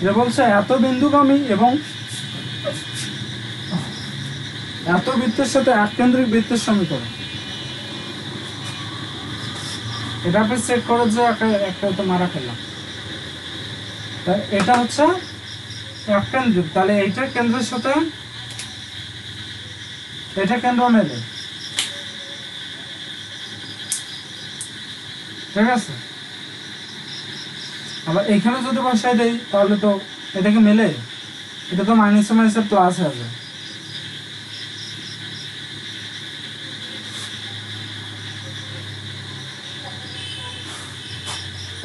এটা বলছে এত বিন্দুগামী এবং এত বৃত্তের সাথে এক কেন্দ্রিক বৃত্তের সমীকরণ। এটা আপনি চেক করে যে একটা তো মারা খেলাম, তাই এটা হচ্ছে এক কেন্দ্রিক, তাহলে এইটা কেন্দ্রের সাথে এটা কেন্দ্র মেলে, ঠিক আছে। আবার এইখানে যদি বসাই দেই তাহলে তো এটাকে মেলে, এটা তো মাইনাসে মাইনাসে প্লাস হয়ে যায়।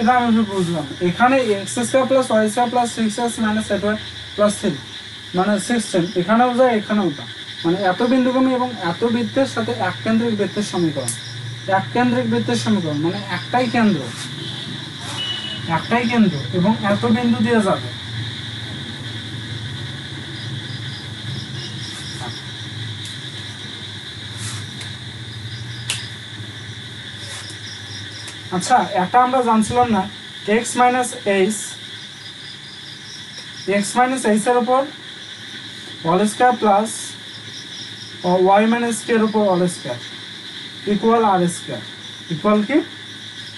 এটা আমি বুঝলাম। এখানে x square plus y square plus 6x minus 8y plus 3 মানে 16, এখানেও যায় এখানেও তা, মানে এত বিন্দুগামী এবং এত বৃত্তের সাথে এক কেন্দ্রিক বৃত্তের সমীকরণ। এক কেন্দ্রিক বৃত্তের সমীকরণ মানে একটাই কেন্দ্র এবং এত বিন্দু দিয়ে যাবে। আচ্ছা, এটা আমরা জানছিলাম না, x মাইনাস এইচ এর উপর হোল স্কয়ার প্লাস y মাইনাস কে এর উপর whole square equal r square, equal কি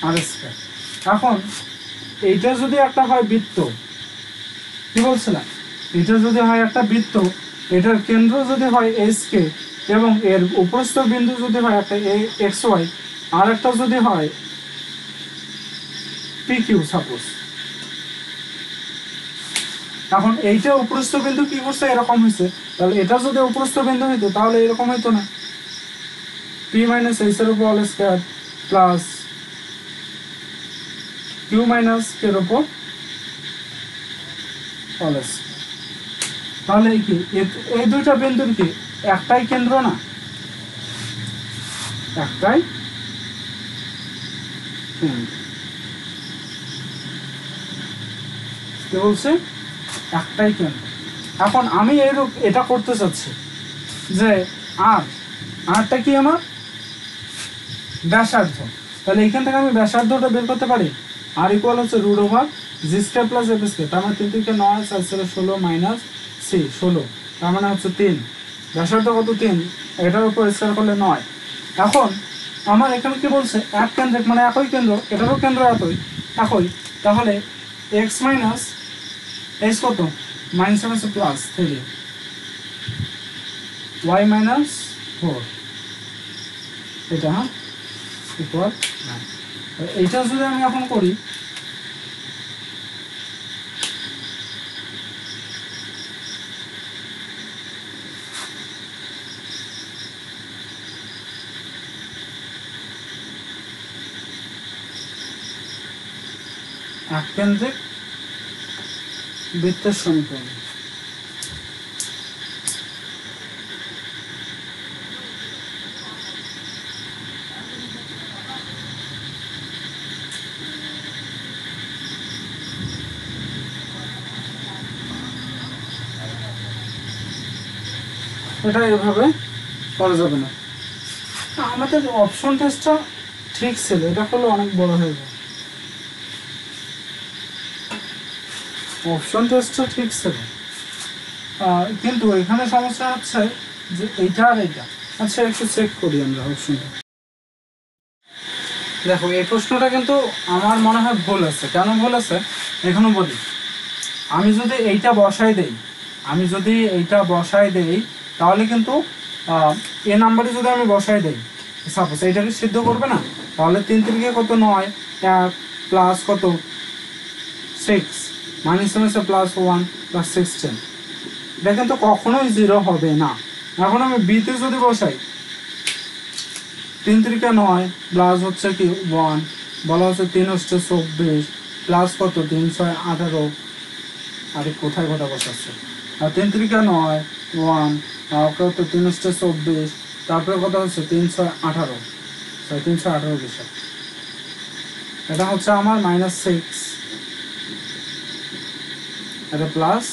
আর স্কয়ার। এখন এইটা যদি একটা হয় বৃত্ত, কি বলছিলাম, এটা যদি হয় একটা বৃত্ত, এটার কেন্দ্র যদি হয় এইচ কে এবং এর উপরস্থ বিন্দু যদি হয় একটা এক্স ওয়াই, আর একটা যদি হয় পি কিউ সাপোজ। এখন এইটা উপরস্থ বিন্দু কি করছে এরকম হয়েছে, তাহলে এটা যদি উপরস্থ বিন্দু হইতো তাহলে এরকম হইতো না, পি মাইনাস এইচ এর উপর whole square plus q minus k এর উপর হোল স্কয়ার। তাহলে কি এই দুইটা বিন্দুর কি একটাই কেন্দ্র না, একটাই কেন্দ্র। কি বলছে, একটাই কেন্দ্র। এখন আমি এটা করতে চাচ্ছি যে আরটা কি আমার ব্যাসার্ধ, তাহলে এখান থেকে আমি ব্যাসার্ধটা বের করতে পারি। আর ইকুয়াল হচ্ছে root over g square plus f square, তার মানে 3 3 9 4 16 মাইনাস সি 16, তার মানে হচ্ছে 3। ব্যাসার্ধ কত 3, এটার উপর স্কয়ার করলে 9। এখন আমার এখানে কি বলছে এক কেন্দ্রিক মানে একই কেন্দ্র, এটারও কেন্দ্র একই, তাহলে এক্স মাইনাস এইচ কত minus minus plus 3 y minus 4, এটা ইকুয়াল 9। এইটা যদি আমি এখন করি, এক কেন্দ্রিক বৃত্তের সমীকরণ। এটা এভাবে করা যাবে না, আমাদের অপশন টেস্টটা ঠিক ছিল, এটা করলে অনেক বড় হয়ে যাবে। অপশন টেস্টটা ঠিক ছিল, কিন্তু এখানে সমস্যা হচ্ছে যে এইটা আর এইটা আচ্ছা একটু চেক করি আমরা অপশনটা। দেখো এই প্রশ্নটা কিন্তু আমার মনে হয় ভুল আছে। কেন ভুল আছে এখনো বলি। আমি যদি এইটা বসাই দেই তাহলে কিন্তু এ নাম্বারে যদি আমি বসাই দেই, সাপোজ এইটাকে সিদ্ধ করবে না, তাহলে 3 3 কত 9, 1 প্লাস কত 6 মাইনাস মাইনাসে প্লাস 1 প্লাস 16, এটা কিন্তু কখনোই 0 হবে না। এখন আমি বিতে যদি বসাই 3 3 9 প্লাস হচ্ছে কি 1, বলা হচ্ছে 3 × 24 প্লাস কত 3 6 18, আরে কোথায় কথা বসাচ্ছে, আর 3 3 9 1 কত 3 × 24, তারপরে কত হচ্ছে 3 6 18, 3 6 18 বিষয়, এটা হচ্ছে আমার -6, এটা প্লাস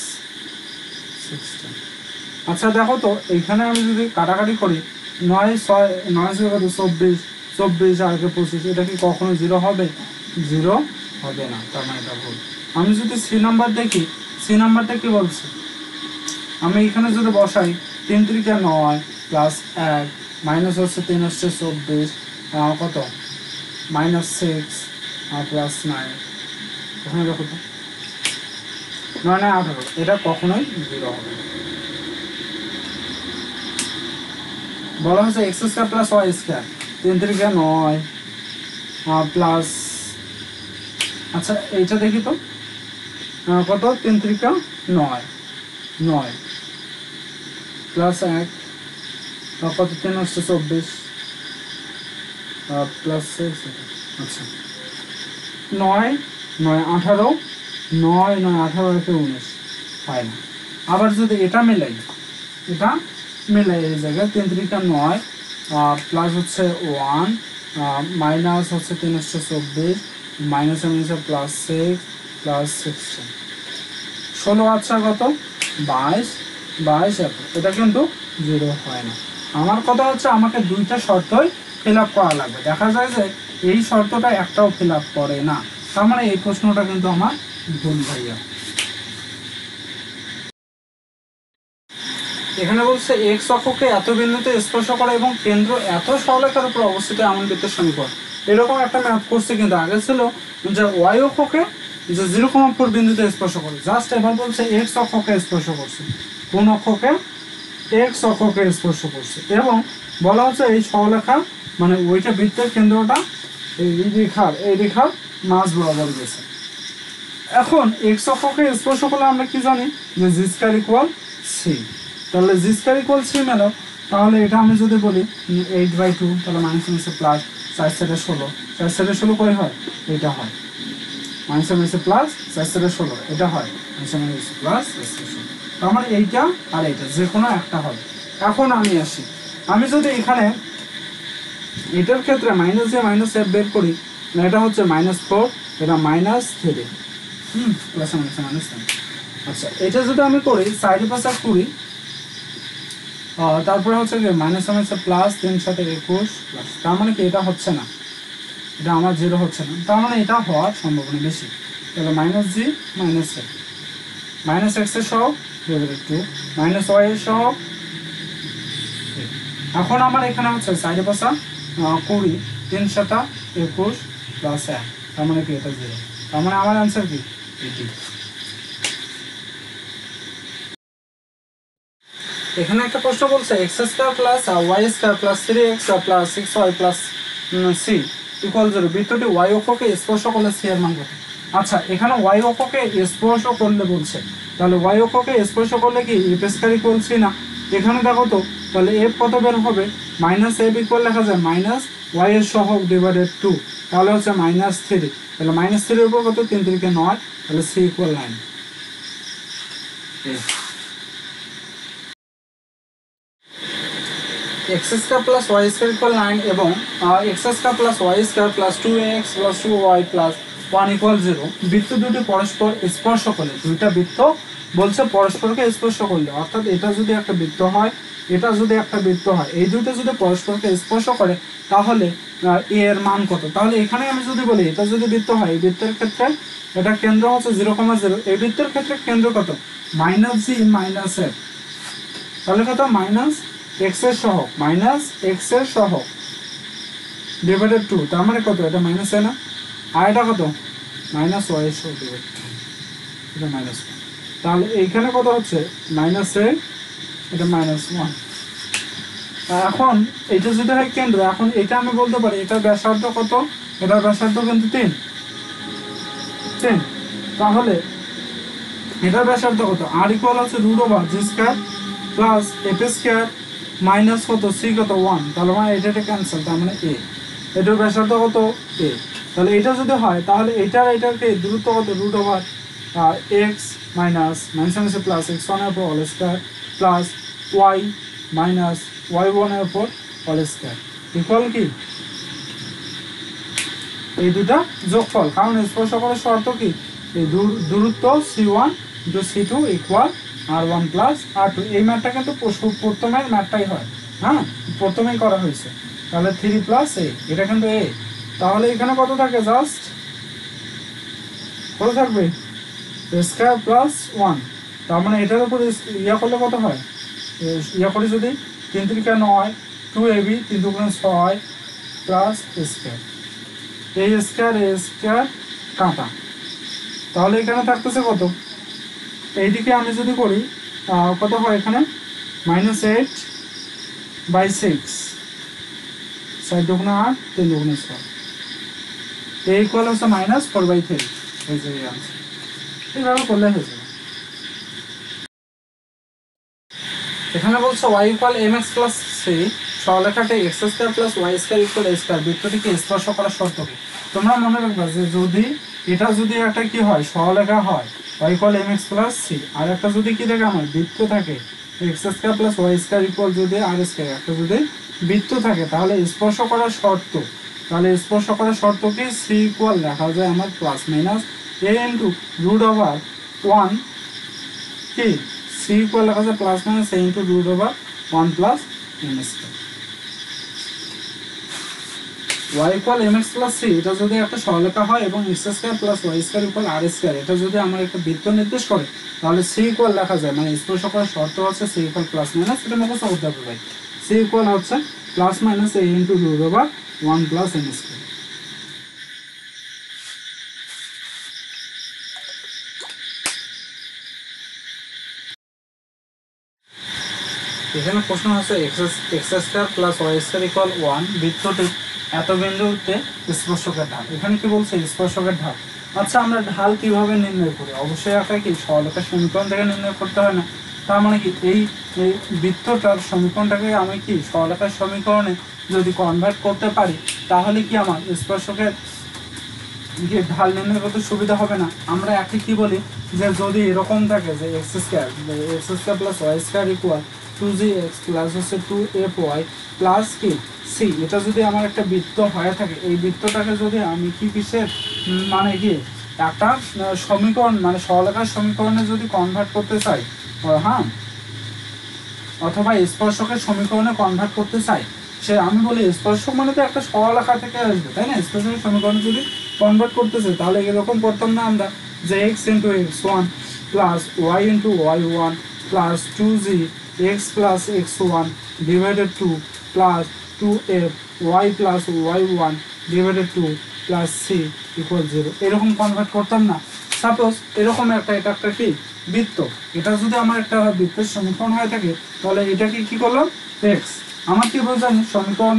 16। আচ্ছা দেখো তো এইখানে আমি যদি কাটাকাটি করি 9 6 9 6 কত 24, 24 আর 25, এটা কি কখনো 0 হবে? 0 হবে না, তার মানে এটা ভুল। আমি যদি সি নাম্বার দেখি, সি নাম্বারটা কি বলছে, আমি এখানে যদি বসাই 3 3 9 প্লাস 1 মাইনাস হচ্ছে 3 × 24 কত -6 প্লাস 9, ওখানে দেখো তো 9 9 18, এটা কখনোই 0 হবে না। বলা হচ্ছে x² প্লাস y² 3 3 9 প্লাস, আচ্ছা এইটা দেখি তো কত 3 3 9 9 প্লাস 1 কত 3 × 24 প্লাস 6, আচ্ছা 9 9 18 9 9 18 19 হয় না। আবার যদি এটা মিলাই এই জায়গায় 3 3 9 প্লাস হচ্ছে 1 মাইনাস হচ্ছে 3 × 24 মাইনাস মাইনাসে প্লাস 6 প্লাস 16 16, আচ্ছা কত 22 22, এটা কিন্তু 0 হয় না। আমার কথা হচ্ছে আমাকে দুইটা শর্তই ফিল আপ করা লাগবে। দেখা যায় যে এই শর্তটা একটাও ফিল আপ করে না, তার মানে এই প্রশ্নটা কিন্তু আমার ভুল ভাইয়া। এখানে বলছে এক্স অক্ষকে এত বিন্দুতে স্পর্শ করে এবং কেন্দ্র এত সরলরেখার উপর অবস্থিত এমন বৃত্তের সমীকরণ। এরকম একটা ম্যাথ করছে, কিন্তু আগে ছিল যে ওয়াই অক্ষকে যে 0,4 বিন্দুতে স্পর্শ করে, জাস্ট এবার বলছে এক্স অক্ষকে স্পর্শ করছে। কোন অক্ষকে? এক্স অক্ষকে স্পর্শ করছে, এবং বলা হচ্ছে এই সরলরেখা মানে ওইটা বৃত্তের কেন্দ্রটা এই রেখার মাঝ বরাবর গেছে। এখন এক্স অক্ষকে স্পর্শ করলে আমরা কি জানি যে g²=c, তাহলে g²=c মেলো, তাহলে এটা আমি যদি বলি 8/2, তাহলে -1 প্লাস 4 7 16, 4 7 16 কই হয়? এটা হয় -1 প্লাস 4 7 16, এটা হয় -1 প্লাস 4 7 16, তার মানে এইটা আর এইটা যে কোনো একটা হবে। এখন আমি আসি, আমি যদি এখানে এটার ক্ষেত্রে -f বের করি, এটা হচ্ছে -4, এটা -3, প্লাস মাইনাস। আচ্ছা এটা যদি আমি করি সাইডে পাশে করি, তারপরে হচ্ছে কি -1 প্লাস 3 7 21 প্লাস, তার মানে কি এটা হচ্ছে না, এটা আমার 0 হচ্ছে না, তার মানে এটা হওয়ার সম্ভাবনা বেশি। তাহলে -g -x -x এর সহগ -2 -y এর সহগ। এখন আমার এখানে হচ্ছে সাইডে পাশে 20 3 7 21 প্লাস 1, তার মানে কি এটা 0, তার মানে আমার आंसर কি 80। এখানে একটা প্রশ্ন বলছে x² plus y² plus 3x plus 6y plus c = 0, বৃত্তটি y অক্ষকে স্পর্শ করলে c এর মান কত? আচ্ছা এখানে y অক্ষকে স্পর্শ করলে বলছে, তাহলে y অক্ষকে স্পর্শ করলে কি f² = c না? এখানে দেখো তো, তাহলে f কত বের হবে, -f ইকুয়াল লেখা যায় -y এর সহগ ডিভাইডেড 2, তাহলে হচ্ছে -3, তাহলে -3 এর উপর কত 3 3 9, তাহলে c = 9। x² প্লাস y² = 9 এবং x² plus y² plus 2x plus 2y plus 1 = 0, বৃত্ত দুটি পরস্পর স্পর্শ করলে, দুইটা বৃত্ত বলছে পরস্পরকে স্পর্শ করলে, অর্থাৎ এটা যদি একটা বৃত্ত হয়, এটা যদি একটা বৃত্ত হয়, এই দুইটা যদি পরস্পরকে স্পর্শ করে তাহলে a এর মান কত? তাহলে এখানে আমি যদি বলি এটা যদি বৃত্ত হয়, এই বৃত্তের ক্ষেত্রে এটা কেন্দ্র হচ্ছে 0,0, এই বৃত্তের ক্ষেত্রে কেন্দ্র কত? -g - f, তাহলে কত এক্স এর সহগ মাইনাস এক্স এর সহগ ডিভাইডেড 2, তার মানে কত, এটা মাইনাস না, আর এটা কত মাইনাস ওয়াই এর সহগ ডিভাইডেড, এটা মাইনাস 1, তাহলে এইখানে কত হচ্ছে মাইনাস এ, এটা মাইনাস 1। এখন এটা যদি হয় কেন্দ্র, এখন এটা আমি বলতে পারি এটার ব্যাসার্ধ কত, এটার ব্যাসার্ধ কিন্তু 3, তাহলে এটার ব্যাসার্ধ কত, আর ইকুয়াল হচ্ছে root over g square plus f square minus কত সি কত 1, তাহলে মানে এটা ক্যান্সেল, তার মানে এ, এটার ব্যাসার্ধ কত এ, তাহলে এটা যদি হয় তাহলে এটারকে দূরত্ব কত root over x minus minus plus x ওয়ানের উপর all square plus y minus y ওয়ানের উপর অল স্কয়ার ইকুয়াল কি এই দুটা যোগফল, কারণ স্পর্শকের শর্ত কি এই দূরত্ব c1 * c2 equal r1 + r2, এই ম্যাথটা কিন্তু প্রথমের ম্যাথটাই হয়, হ্যাঁ প্রথমেই করা হয়েছে, তাহলে 3 + a, এটা কিন্তু a, তাহলে এখানে কত থাকে, জাস্ট কত থাকবে স্কয়ার প্লাস 1, তার মানে এটার উপর ইয়া করলে কত হয়, ইয়া করে যদি 3 × 9 2ab 3 × 6 প্লাস স্কয়ার, এই স্কয়ার কাটা, তাহলে এখানে থাকতেছে কত, এইদিকে আমি যদি করি কত হয় এখানে -8/6, 4 × 8 3 × 6, এই ইকুয়াল হচ্ছে -4/3, এই যে आंसर এইভাবে করলে হয়ে যাবে। এখানে বলছে y = mx + c, সরলরেখাটি x² + y² = a², বৃত্তটিকে স্পর্শ করার শর্ত কি, তোমরা মনে রাখবা যে যদি এটা যদি একটা কি হয় সরলরেখা হয় y = mx + c, আর একটা যদি কি থাকে আমার বৃত্ত থাকে x² + y² যদি r², একটা যদি বৃত্ত থাকে তাহলে স্পর্শ করার শর্ত, তাহলে স্পর্শ করার শর্ত কি c ইকুয়াল লেখা যায় আমার প্লাস মাইনাস a * √1 কি c ইকুয়াল লেখা যায় plus minus a * √1 + m², y = mx + c, এটা যদি একটা সরলরেখা হয় এবং x² + y² = r², এটা যদি আমার একটা বৃত্ত নির্দেশ করে তাহলে c ইকুয়াল লেখা যায়, মানে স্পর্শ করার শর্ত হচ্ছে c ইকুয়াল প্লাস মাইনাস, এটা মুখস্থ করতে হবে ভাই, c ইকুয়াল হচ্ছে প্লাস মাইনাস a * √1 + m²। এখানে প্রশ্ন আছে x² + y² = 1, বৃত্তটি এত বিন্দুতে স্পর্শকের ঢাল, এখানে কি বলছে স্পর্শকের ঢাল। আচ্ছা আমরা ঢাল কিভাবে নির্ণয় করি, অবশ্যই একটা কি সরলরেখার সমীকরণ থেকে নির্ণয় করতে হয় না, তার মানে কি এই বৃত্তটার সমীকরণটাকে আমি কি সরলরেখার সমীকরণে যদি কনভার্ট করতে পারি তাহলে কি আমার স্পর্শকের ঢাল নির্ণয় করতে সুবিধা হবে না। আমরা একে কি বলি যে যদি এরকম থাকে যে x² + y² = 2gx প্লাস হচ্ছে 2fy প্লাস কি c, এটা যদি আমার একটা বৃত্ত হয়ে থাকে, এই বৃত্তটাকে যদি আমি কি কিসের মানে কি একটা সমীকরণ মানে সরলরেখার সমীকরণে যদি কনভার্ট করতে চাই, হ্যাঁ অথবা স্পর্শকের সমীকরণে কনভার্ট করতে চাই, সে আমি বলি স্পর্শক মানে তো একটা সরলরেখা থেকে আসবে, তাই না, স্পর্শকের সমীকরণে যদি কনভার্ট করতেছে তাহলে এরকম করতাম না আমরা যে x * x1 plus y * y1 plus 2gx + x1 divided 2 plus 2f y + y1 divided 2 plus c = 0, এরকম কনভার্ট করতাম না। সাপোজ এরকম এটা একটা কি বৃত্ত, এটা যদি আমার একটা বৃত্তের সমীকরণ হয়ে থাকে তাহলে এটাকে কি করলাম x, আমার কি বোঝান সমীকরণ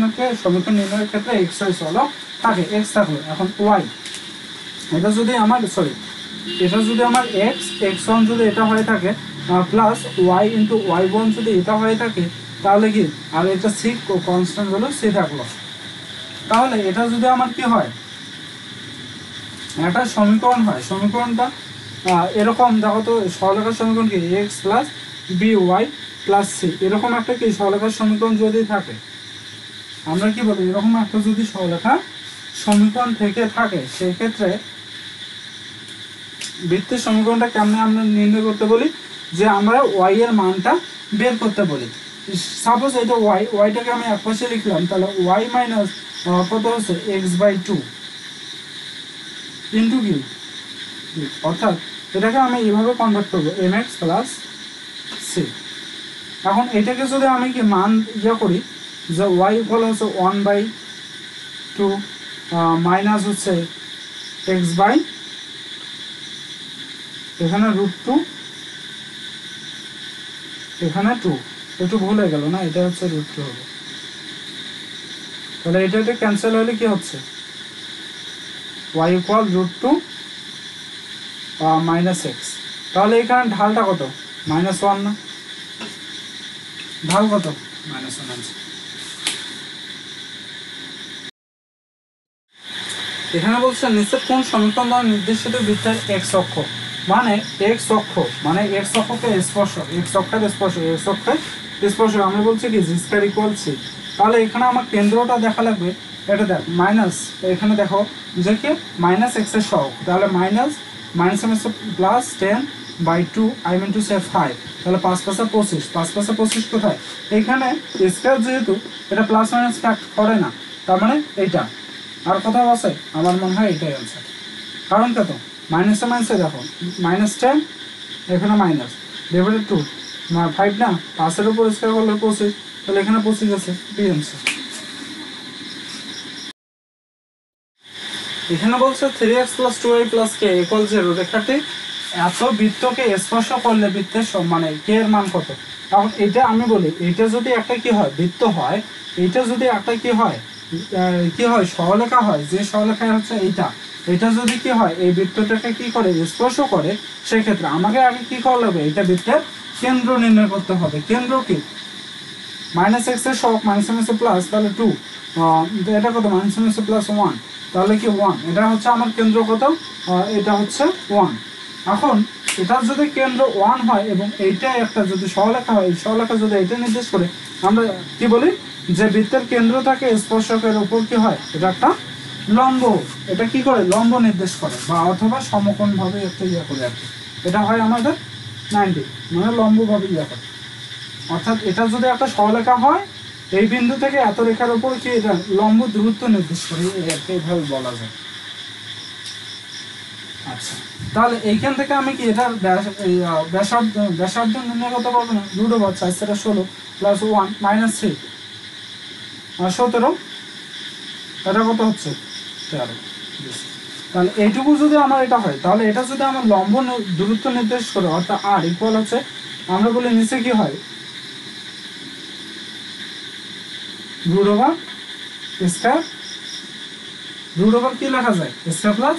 নির্ণয়ের ক্ষেত্রে x y চলক থাকে, x থাকলো, এখন y, এটা যদি আমার x1 যদি এটা হয়ে থাকে প্লাস y * y1 যদি এটা হয়ে থাকে তাহলে কি, আর এটা c কনস্ট্যান্ট হলো c থাকলো, তাহলে এটা যদি আমার কি হয় একটা সমীকরণ হয়, সমীকরণটা এরকম দেখো তো, সরলরেখার সমীকরণ কি x + by + c, এরকম একটা কি সরলরেখার সমীকরণ যদি থাকে, আমরা কি বলি এরকম একটা যদি সরলরেখার সমীকরণ থেকে থাকে সেই ক্ষেত্রে বৃত্তের সমীকরণটা কেমনে আমরা নির্ণয় করতে বলি, যে আমরা y এর মানটা বের করতে বলি। সাপোজ এটা yটাকে আমি একপাশে লিখলাম, তাহলে y মাইনাস কত হচ্ছে x/2 ইন্টু কি, অর্থাৎ এটাকে আমি এইভাবে কনভার্ট করবো mx + c, এখন এটাকে যদি আমি কি মান করি যে y ইকুয়াল হচ্ছে 1/2 মাইনাস হচ্ছে x বাই এখানে √2 এখানে 2 একটু ভুল হয়ে গেল না, এটা হচ্ছে √2 হবে। তাহলে এটা ক্যান্সেল হলে কি হচ্ছে y ইকুয়াল √2 মাইনাস এক্স। তাহলে এখানে ঢালটা কত -1 না, ঢাল কত -1 আছে। এখানে বলছে নিচের কোন সমীকরণ দ্বারা নির্দেশিত বৃত্তের x অক্ষ মানে x অক্ষকে স্পর্শ x অক্ষের স্পর্শ আমরা বলছি কি জি স্কয়ার ইকুয়াল সি। তাহলে এখানে আমার কেন্দ্রটা দেখা লাগবে, এটা দেখ মাইনাস, এখানে দেখো যে কি মাইনাস এক্স এর সহগ, তাহলে minus plus 10/2 I mean to say 5, তাহলে 5 × 25, 5 × 25 কোথায় এখানে স্কয়ার, যেহেতু এটা প্লাস মাইনাস ফ্যাক্ট করে না, তার মানে এইটা আর কোথাও আছে, আমার মনে হয় এটাই আনসার। কারণ কত মাইনাসে দেখো -10 এখানে মাইনাস ডিভাইডেড 2 5 না, 5 এর উপর স্কয়ার করলে 25, তাহলে এখানে 25 আছে, এটাই আনসার। এখানে বলছে 3x + 2y + k = 0 রেখাটি এত বৃত্তকে স্পর্শ করলে বৃত্তের মানে k এর মান কত। এখন এটা আমি বলি, এটা যদি একটা কি হয় বৃত্ত হয়, এটা যদি একটা কি হয় সরলরেখা হয়, যে সরলরেখা হচ্ছে এটা যদি কি হয় এই বৃত্তটাকে কি করে স্পর্শ করে, সেক্ষেত্রে আমাকে আগে কি করা লাগবে, এটা বৃত্তের কেন্দ্র নির্ণয় করতে হবে। কেন্দ্র কি -x এর সহগ -m প্লাস, তাহলে 2, এটা কত -m প্লাস 1, তাহলে কি 1, এটা হচ্ছে আমার কেন্দ্র কত, এটা হচ্ছে 1। এখন এটা যদি কেন্দ্র 1 হয় এবং এইটা একটা যদি সরলরেখা হয়, এই সরলরেখা যদি এটা নির্দেশ করে, আমরা কি বলি যে বৃত্তের কেন্দ্র থেকে স্পর্শকের উপর কি হয়, এটা একটা লম্ব, এটা কি করে লম্ব নির্দেশ করে বা অথবা সমকোণ ভাবে একটা করে আর কি, এটা হয় আমাদের 90 মানে লম্ব ভাবে করে। অর্থাৎ এটা যদি একটা সরলরেখা হয়, এই বিন্দু থেকে এত রেখার উপর কি এটা লম্ব দূরত্ব নির্দেশ করে, এইভাবে বলা যায়। আচ্ছা, তাহলে এইখান থেকে আমি কি এটা ব্যাসার্ধ নির্ণয় করতে পারবো না, √4 + 1 - 3 আর 17, এটা কত হচ্ছে 13। তাহলে এইটুকু যদি আমার এটা হয়, তাহলে এটা যদি আমার লম্ব দূরত্ব নির্দেশ করে, অর্থাৎ r ইকুয়াল হচ্ছে, আমরা বলি নিচে কি হয় √² কি লেখা যায় স্কয়ার প্লাস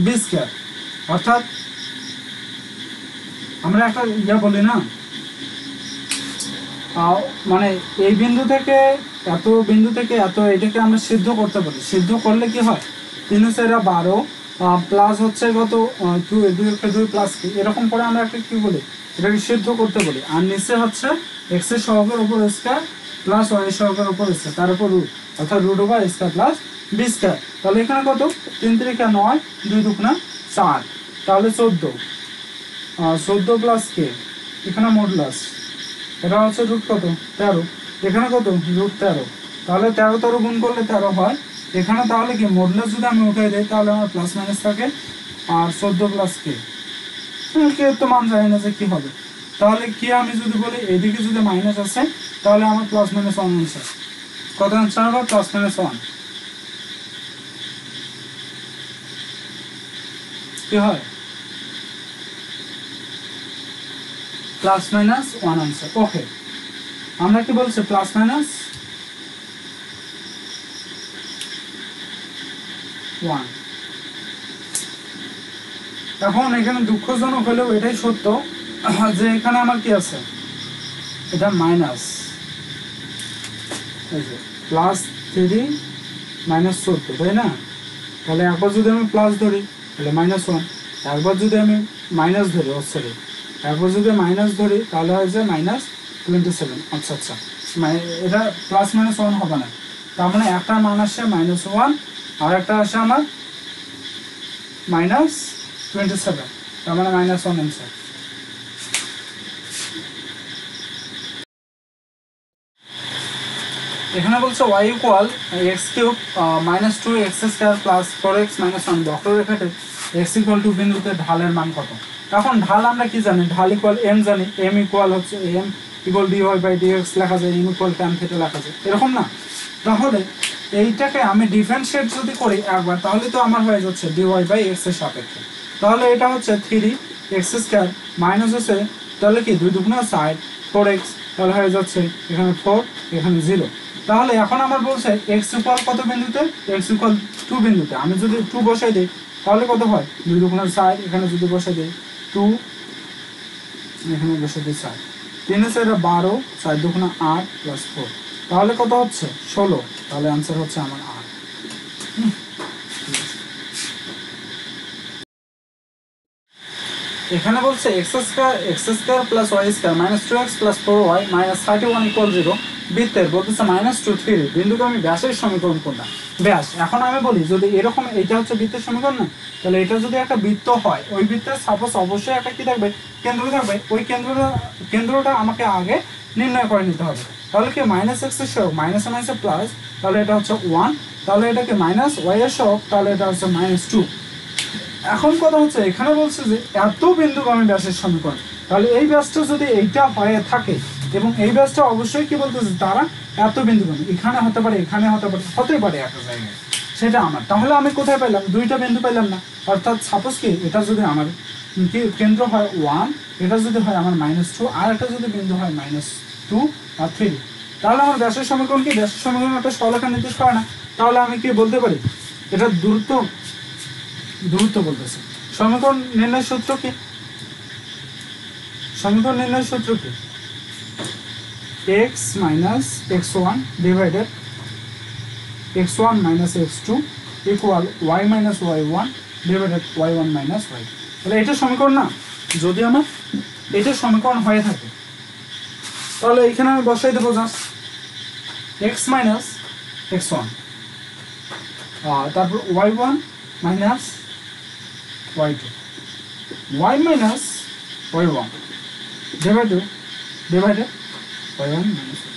বি স্কয়ার। অর্থাৎ আমরা একটা বলি না, মানে এই বিন্দু থেকে এত এটাকে আমরা সিদ্ধ করতে পারি, সিদ্ধ করলে কি হয় 3 × 12 প্লাস হচ্ছে কত 2 প্লাস কি, এরকম করে আমরা একটা কি বলি, এটাকে সিদ্ধ করতে বলি। আর নিচে হচ্ছে x এর সহগের উপর স্কয়ার প্লাস y এর সহগের উপর স্কয়ার, তার উপর রুট, অর্থাৎ √² প্লাস বি স্কয়ার। তাহলে এখানে কত 3 × 3 = 9, 2 × 2 = 4, তাহলে 14 প্লাস কে, এখানে মডুলাস, এটা হচ্ছে √ কত 13, এখানে কত √13, তাহলে 13 গুণ করলে 13 হয় এখানে। তাহলে কি মডুলাস যদি আমি উঠাই দেই, তাহলে আমার প্লাস মাইনাস থাকে, আর 14 প্লাস কে তো মান জানি না যে কি হবে। তাহলে কি আমি যদি বলি এদিকে যদি মাইনাস আছে, তাহলে আমার প্লাস মাইনাস 1 আনসার, কত আনসার হবে প্লাস মাইনাস 1, কি হয় প্লাস মাইনাস 1 আনসার। ওকে, আমরা কি বলছি প্লাস মাইনাস 1। এখন এখানে দুঃখজনক হলেও এটাই সত্য যে এখানে আমার কি আছে, এটা মাইনাস +3 -14, তাই না। তাহলে একবার যদি আমি প্লাস ধরি তাহলে -1, একবার যদি আমি মাইনাস ধরি একবার যদি মাইনাস ধরি তাহলে হয়ে যায় -27। আচ্ছা, এটা প্লাস মাইনাস 1 হবে না, তার মানে একটা মান আসছে -1 আর একটা আসে আমার -27, তার মানে -1 অ্যান্সার। এখানে বলছে y equal x³ -2x² + 4x - 1 বক্ররেখাটির x = 2 বিন্দুতে ঢালের মান কত। এখন ঢাল আমরা কি জানি, ঢাল ইকুয়াল এম জানি, এম ইকুয়াল হচ্ছে m equal dy by dx লেখা যায়, এম ইকুয়াল ট্যান থিটা লেখা যায়, এরকম না? তাহলে এইটাকে আমি ডিফারেন্সিয়েট যদি করি একবার, তাহলে তো আমার হয়ে যাচ্ছে ডিওয়াই বাই এক্স এর সাপেক্ষে। তাহলে এটা হচ্ছে 3x² মাইনাস হচ্ছে তাহলে কি 2 দুগুণা 4x, তাহলে হয়ে যাচ্ছে এখানে 4 এখানে 0। তাহলে এখন আমার বলছে এক্স ইকুয়াল কত বিন্দুতে, এক্স ইকুয়াল 2 বিন্দুতে। আমি যদি 2 বসাই দিই তাহলে কত হয়, 2 দুগুণা 4, এখানে যদি বসাই দিই 2, এখানে বসাই দিই 4, 3 4 12, 4 দুগুণা 8 প্লাস 4, তাহলে কত হচ্ছে 16। তাহলে आंसर হচ্ছে আমার 8। এখানে বলছে x² plus y² minus 2x plus 4y minus 31 equal 0 বৃত্তের বলতেছে -2 3 বিন্দুগামী ব্যাসের সমীকরণ কোনটা? ব্যাস। এখন আমি বলি যদি এরকম এটা হচ্ছে বৃত্তের সমীকরণ না, তাহলে এটা যদি একটা বৃত্ত হয়, ওই বৃত্তের সাপোজ অবশ্যই একটা কি থাকবে, কেন্দ্র থাকবে। ওই কেন্দ্রটা আমাকে আগে নির্ণয় করে নিতে হবে। তাহলে কি -x এর সহগ মাইনাস মাইনাসে প্লাস, তাহলে এটা হচ্ছে 1, তাহলে এটা কি মাইনাস y এর সহগ, তাহলে এটা হচ্ছে -2। এখন কথা হচ্ছে এখানে বলছে যে এত বিন্দুগামী ব্যাসের সমীকরণ, তাহলে এই ব্যাসটা যদি এইটা হয়ে থাকে এবং এই ব্যাসটা অবশ্যই কি বলতেছে তারা এত বিন্দুগামী, এখানে হতে পারে, এখানে হতে পারে একটা জায়গায়, সেটা আমার। তাহলে আমি কোথায় পেলাম, দুইটা বিন্দু পেলাম না। অর্থাৎ সাপোজ কি এটা যদি আমার কি কেন্দ্র হয় 1, এটা যদি হয় আমার -2, আর একটা যদি বিন্দু হয় -2 আর 3, তাহলে আমার ব্যাসের সমীকরণ কি, ব্যাসের সমীকরণ একটা সরলরেখা নির্দেশ করে না? তাহলে আমি কি বলতে পারি এটা দূরত্ব বলতেছে। সমীকরণ নির্ণয় সূত্র কি, সমীকরণ নির্ণয় সূত্র কি, x minus x1 divided x1 minus x2 equal y minus y1 divided y1 minus y। তাহলে এটা সমীকরণ না? যদি আমার এটা সমীকরণ হয়ে থাকে তাহলে এখানে আমি বসাই দেবো জাস্ট x মাইনাস x1 তারপর y1 minus y2, y minus y1 divided y1 minus y2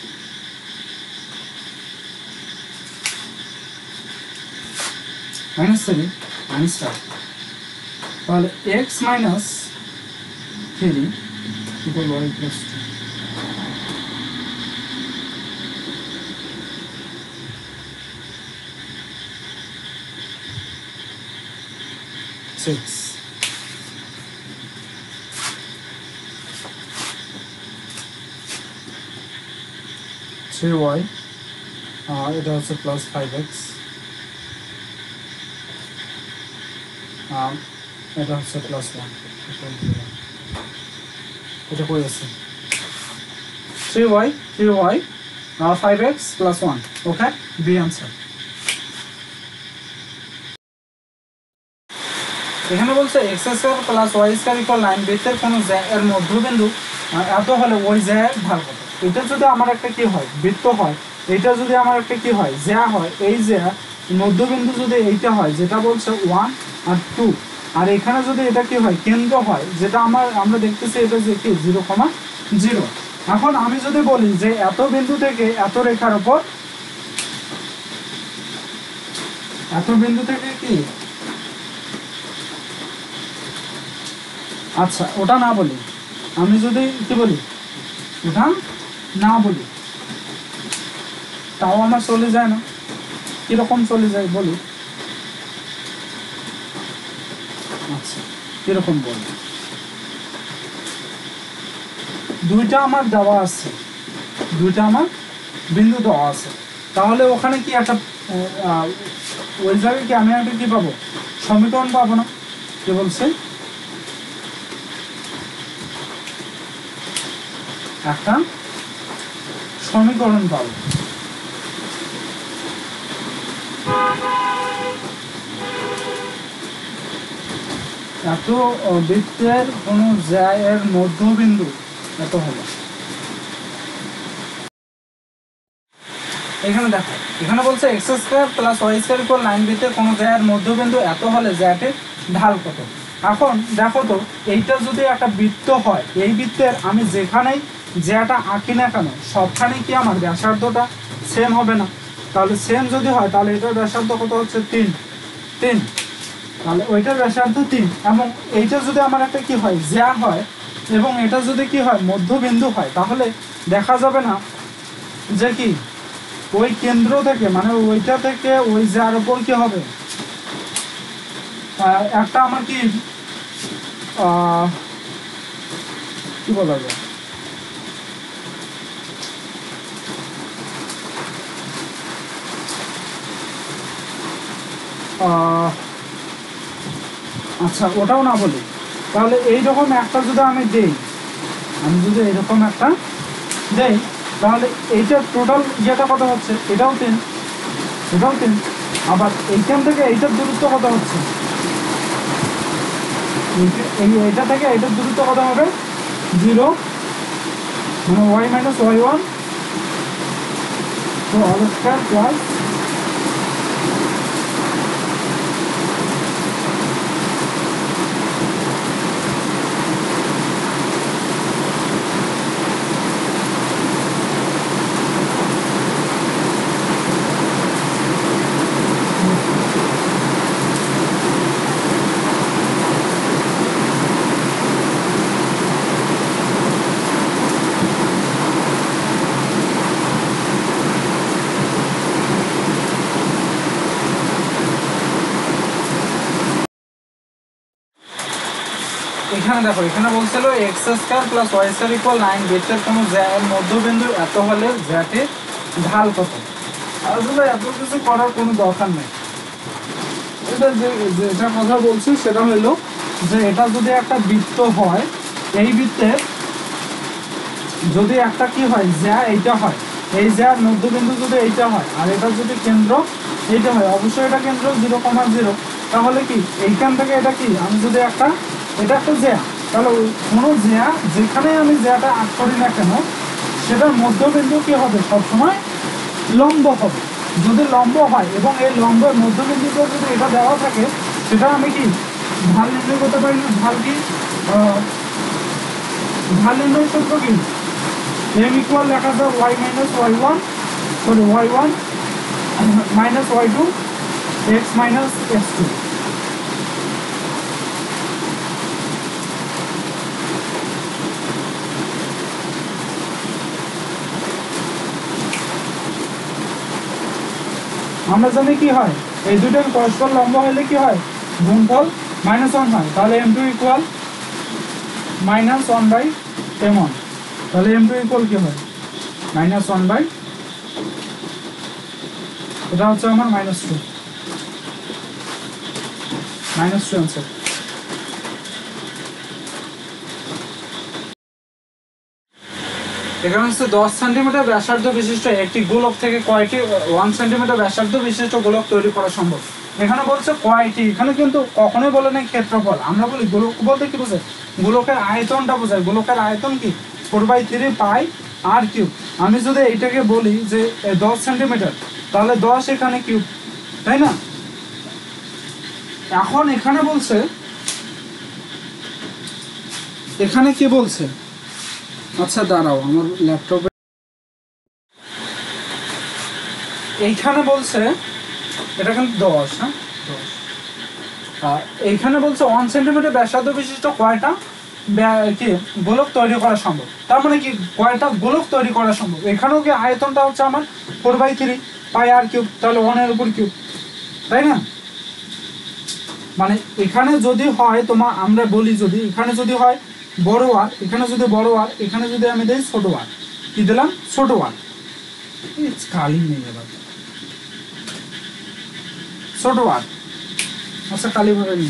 minus 3 minus 5, তাহলে x minus 3 equal y plus 2। Six. 3y এটা হচ্ছে প্লাস 5x, এটা হচ্ছে প্লাস 1, এটা কই আছে 3y 5x প্লাস 1। ওকে, বি আনসার। এখানে বলছে x² প্লাস y² ইকুয়াল 9 বৃত্তের কোন এর মধ্যবিন্দু এত হলে ওই জ্যার ঢাল কত? এটা যদি আমার একটা কি হয়, বৃত্ত হয়, এটা যদি আমার একটা কি হয়, জ্যা হয়, এই জ্যা মধ্যবিন্দু যদি এইটা হয় যেটা বলছে 1 আর 2, আর এখানে যদি এটা কি হয় কেন্দ্র হয়, যেটা আমরা দেখতেছি এটা যে কি 0,0। এখন আমি যদি বলি যে এত বিন্দু থেকে এত রেখার উপর, এত বিন্দু থেকে কি, আচ্ছা ওটা না বলি, আমি যদি কি বলি ওটা না বলি তাও আমার চলে যায় না? কিরকম চলে যায় বলি, আচ্ছা কিরকম বলি, দুইটা আমার দেওয়া আছে, দুইটা আমার বিন্দু দেওয়া আছে, তাহলে ওখানে কি একটা ওই জায়গায় কি আমি একটা কি পাবো, সমীকরণ পাবো না? কি বলছে, একটা সমীকরণ পাবো। এত বৃত্তের কোন জ্যায়ের মধ্যবিন্দু এত হলো। এখানে দেখো, এখানে বলছে x² প্লাস y² ইকুয়াল 9 বৃত্তের কোন জ্যায়ের মধ্যবিন্দু এত হলে জ্যাটির ঢাল কত? এখন দেখো তো, এইটা যদি একটা বৃত্ত হয়, এই বৃত্তের আমি যেখানেই জ্যাটা আঁকি না কেন সবখানে কি আমার ব্যাসার্ধটা সেম হবে না? তাহলে সেম যদি হয় তাহলে এটার ব্যাসার্ধ কত হচ্ছে 3। তাহলে ওইটার ব্যাসার্ধ 3 এবং এইটা যদি আমার একটা কি হয় জ্যা হয় এবং এটা যদি কি হয় মধ্যবিন্দু হয়, তাহলে দেখা যাবে না যে কি ওই কেন্দ্র থেকে মানে ওইটা থেকে ওই জ্যার উপর কি হবে একটা আমার কি কি বলা যায় আচ্ছা ওটাও না বলি, তাহলে এইরকম একটা যদি আমি দেই, আমি যদি এইরকম একটা দেই, তাহলে এইটা টোটাল ইয়েটা কত হচ্ছে, এটাও 3, এটাও 3, আবার এইখান থেকে এইটার দূরত্ব কত হচ্ছে, এইটা থেকে এইটার দূরত্ব কত হবে 0, মানে y মাইনাস y1 তো অল স্কয়ার প্লাস এখানে দেখো এখানে বলছিল x square plus y square equal 9 বৃত্তের কোনো জ্যার মধ্যবিন্দু এত হলে জ্যাটির ঢাল কত। আসলে এত কিছু করার কোনো দরকার নেই, এটা যেটা কথা বলছি সেটা হলো যে এটা যদি একটা বৃত্ত হয়, এই বৃত্তের যদি একটা কি হয় জ্যা এইটা হয়, এই জ্যার মধ্যবিন্দু যদি এইটা হয় আর এটা যদি কেন্দ্র এইটা হয়, অবশ্যই এটা কেন্দ্র 0,0, তাহলে কি এইখান থেকে এটা কি আমি যদি একটা এটা একটা জ্যা, তাহলে কোনো জ্যা যেখানে আমি জ্যাটা আট করি না কেন সেটার মধ্যবিন্দু কি হবে সবসময় লম্ব হবে। যদি লম্ব হয় এবং এই লম্বের মধ্যবিন্দুতে যদি এটা দেওয়া থাকে, সেটা আমি কি ঢাল নির্ণয় করতে পারি না। ঢাল কি ঢাল নির্ণয় সূত্র কি m ইকুয়াল লেখা যায় y minus y1 sorry y1 minus y2 x minus x2। আমরা জানি কি হয় এই দুটোর পরস্পর লম্ব হলে কি হয় গুণফল -1 হয়, তাহলে m2 ইকুয়াল -1/m1, তাহলে m2 ইকুয়াল কি হয় -1/, এটা হচ্ছে আমার -2 आंसर। এখানে হচ্ছে 10 সেন্টিমিটার ব্যাসার্ধ বিশিষ্ট একটি গোলক থেকে কয়টি 1 সেন্টিমিটার ব্যাসার্ধ বিশিষ্ট গোলক তৈরি করা সম্ভব। এখানে বলছে কয়টি, এখানে কিন্তু কখনোই বলে নাই ক্ষেত্রফল। আমরা বলি গোলক বলতে কি বোঝায়, গোলকের আয়তনটা বোঝায়। গোলকের আয়তন কি 4/3 পাই আর কিউব। আমি যদি এইটাকে বলি যে 10 সেন্টিমিটার, তাহলে 10 এখানে কিউব, তাই না। এখন এখানে বলছে, এখানে কি বলছে, আচ্ছা দাঁড়াও আমার ল্যাপটপে, এইখানে বলছে এটা কিন্তু 10, হ্যাঁ 10, আর এইখানে বলছে 1 সেন্টিমিটার ব্যাসার্ধ বিশিষ্ট কয়টা কি গোলক তৈরি করা সম্ভব। তার মানে কি কয়টা গোলক তৈরি করা সম্ভব। এখানেও কি আয়তনটা হচ্ছে আমার 4/3 পাই আর কিউব, তাহলে 1 এর উপর কিউব, তাই না। মানে এখানে যদি হয় তোমার, আমরা বলি যদি এখানে যদি হয় বড় আর, এখানে যদি বড় আর, এখানে যদি আমি দেই ছোট আর, কি দিলাম ছোট আর, খালি নেই এবার ছোট আর, আচ্ছা কালি ভরে নি।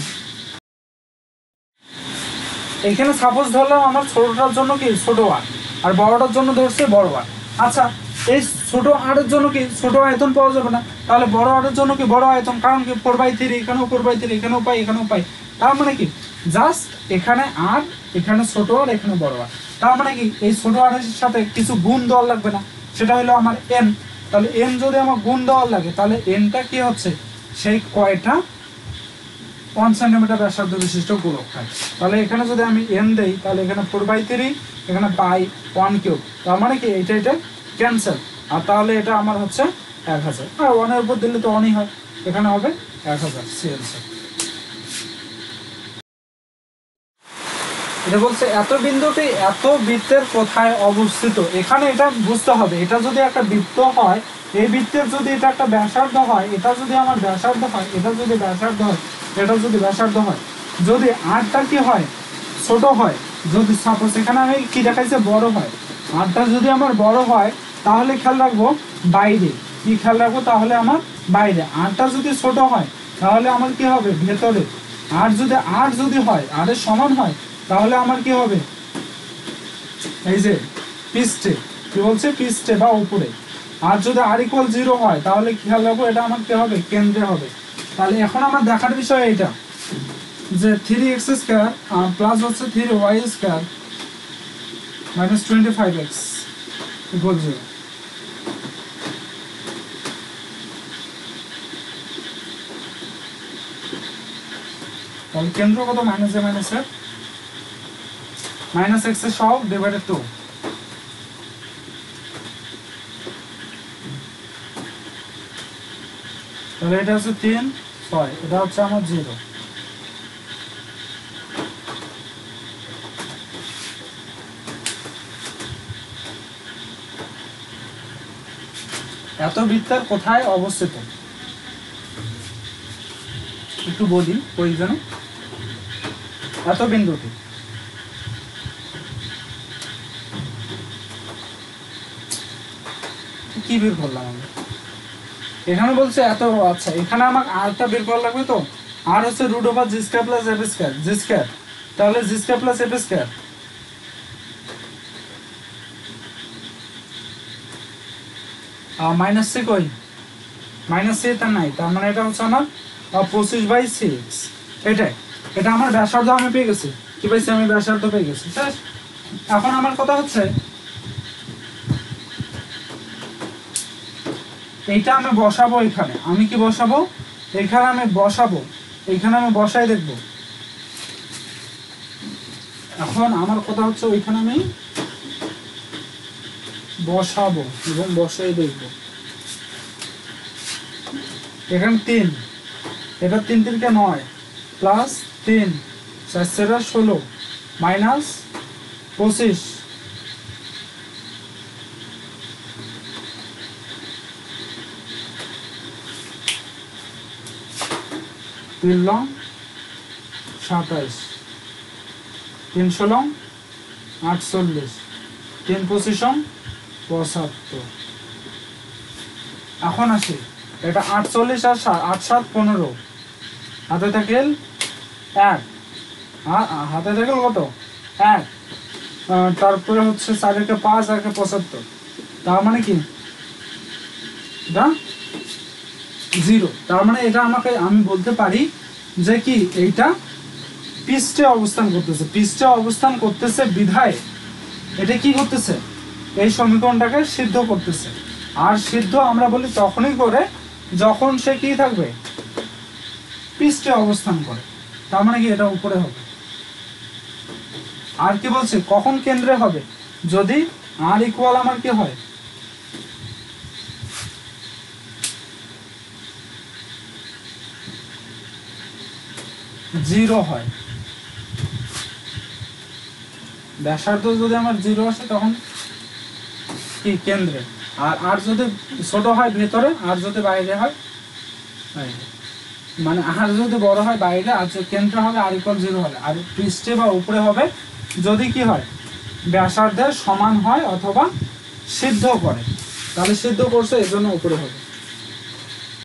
এখানে সাপোজ ধরলাম আমার ছোটটার জন্য কি ছোট আর বড়টার জন্য ধরছে বড় আর। আচ্ছা এই ছোট আরের জন্য কি ছোট আয়তন পাওয়া যাবে না, তাহলে বড় আরের জন্য কি বড় আয়তন, কারণ কি 4/3, এখানেও 4/3, এখানেও পাই এখানেও পাই। তার মানে কি জাস্ট এখানে আর, এখানে ছোট আর, এখানে বড় আর। তার মানে কি এই ছোট আরের সাথে কিছু গুণ দেওয়ার লাগবে না, সেটা হলো আমার এন। তাহলে এন যদি আমার গুণ দেওয়ার লাগে, তাহলে এনটা কি হচ্ছে সেই কয়টা 1 সেন্টিমিটার ব্যাসার্ধ বিশিষ্ট গোলক হয়। তাহলে এখানে যদি আমি এন দেই, তাহলে এখানে 4/3, এখানে পাই 1 কিউব, তার মানে কি এটা এটা ক্যান্সেল, আর তাহলে এটা আমার হচ্ছে 1000, আর 1 এর উপর দিলে তো 1ই হয়, এখানে হবে 1000 সি আনসার। এটা বলছে এত বিন্দুটি এত বৃত্তের কোথায় অবস্থিত। এখানে এটা বুঝতে হবে, এটা যদি একটা বৃত্ত হয়, এই বৃত্তের যদি এটা একটা ব্যাসার্ধ হয়, এটা যদি আমার ব্যাসার্ধ হয়, এটা যদি ব্যাসার্ধ হয়, এটা যদি ব্যাসার্ধ হয়, যদি আরটা কি হয় ছোট হয়, যদি সাপোজ এখানে আমি কি দেখাইছে বড় হয়, আরটা যদি আমার বড় হয় তাহলে খেয়াল রাখবো বাইরে, কি খেয়াল রাখবো তাহলে আমার বাইরে। আরটা যদি ছোট হয় তাহলে আমার কি হবে ভেতরে। আর যদি হয় আরের সমান হয় তাহলে আমার কি হবে এই যে পৃষ্ঠে, কি বলছে পৃষ্ঠে বা উপরে। আর যদি আর ইকুয়াল 0 হয় তাহলে খেয়াল রাখবো এটা আমার কি হবে কেন্দ্রে হবে। তাহলে এখন আমার দেখার বিষয় এটা যে 3x² প্লাস হচ্ছে 3y² মাইনাস 25x ইকুয়াল 0। তাহলে কেন্দ্র কত মাইনাস এ মাইনাস এর মাইনাস এক্স এর সহগ ডিভাইডেড 2। তাহলে এটা হচ্ছে 3 6, এটা হচ্ছে আমার 0। এত বৃত্তের কোথায় অবস্থিত একটু বলি প্রয়োজনে। এত বিন্দুটি কি বের করলাম আমি, এখানে বলছে এত, আচ্ছা এখানে আমার আরটা বের করা লাগবে। তো আর হচ্ছে √g² প্লাস f² g², তাহলে g² plus f²। Minus c কই, মাইনাস সি এটা নাই, তার মানে এটা হচ্ছে আমার 25/6। এটাই, এটা আমার ব্যাসার্ধ আমি পেয়ে গেছি। কি পাইছি আমি ব্যাসার্ধ পেয়ে গেছি। এখন আমার কথা হচ্ছে এইটা আমি বসাবো এখানে, আমি কি বসাবো এখানে আমি বসাবো, এইখানে আমি বসাই দেখব। এখন আমার কথা হচ্ছে ওইখানে আমি বসাবো এবং বসাই দেখব। এখানে 3, এটা 3 3 কে 9 প্লাস 3 4 4 16 মাইনাস 25 3 লং 27 3 16 48 3 25 75। এখন আসি এটা 48 আর 8 7 15, হাতে থাকেল 1, হাতে থাকেল কত 1, তারপরে হচ্ছে 4 একে 5 আর 75, তার মানে কি এটা 0। তার মানে এটা আমাকে আমি বলতে পারি যে কি এইটা পৃষ্ঠে অবস্থান করতেছে, পৃষ্ঠে অবস্থান করতেছে বিধায় এটা কি করতেছে এই সমীকরণটাকে সিদ্ধ করতেছে। আর সিদ্ধ আমরা বলি তখনই করে যখন সে কি থাকবে পৃষ্ঠে অবস্থান করে, তার মানে কি এটা উপরে হবে। আর কি বলছে কখন কেন্দ্রে হবে, যদি আর ইকুয়াল আমার কি হয় 0 হয়। ব্যাসার্ধ যদি আমার 0 আসে তখন কি কেন্দ্রে, আর যদি ছোট হয় ভেতরে, আর যদি বাইরে হয় বাইরে, মানে আর যদি বড় হয় বাইরে, আর কেন্দ্র হবে আর ইকুয়াল 0 হলে, আর পৃষ্ঠে বা উপরে হবে যদি কি হয় ব্যাসার্ধের সমান হয় অথবা সিদ্ধ করে। তাহলে সিদ্ধ করছে এর জন্য উপরে হবে।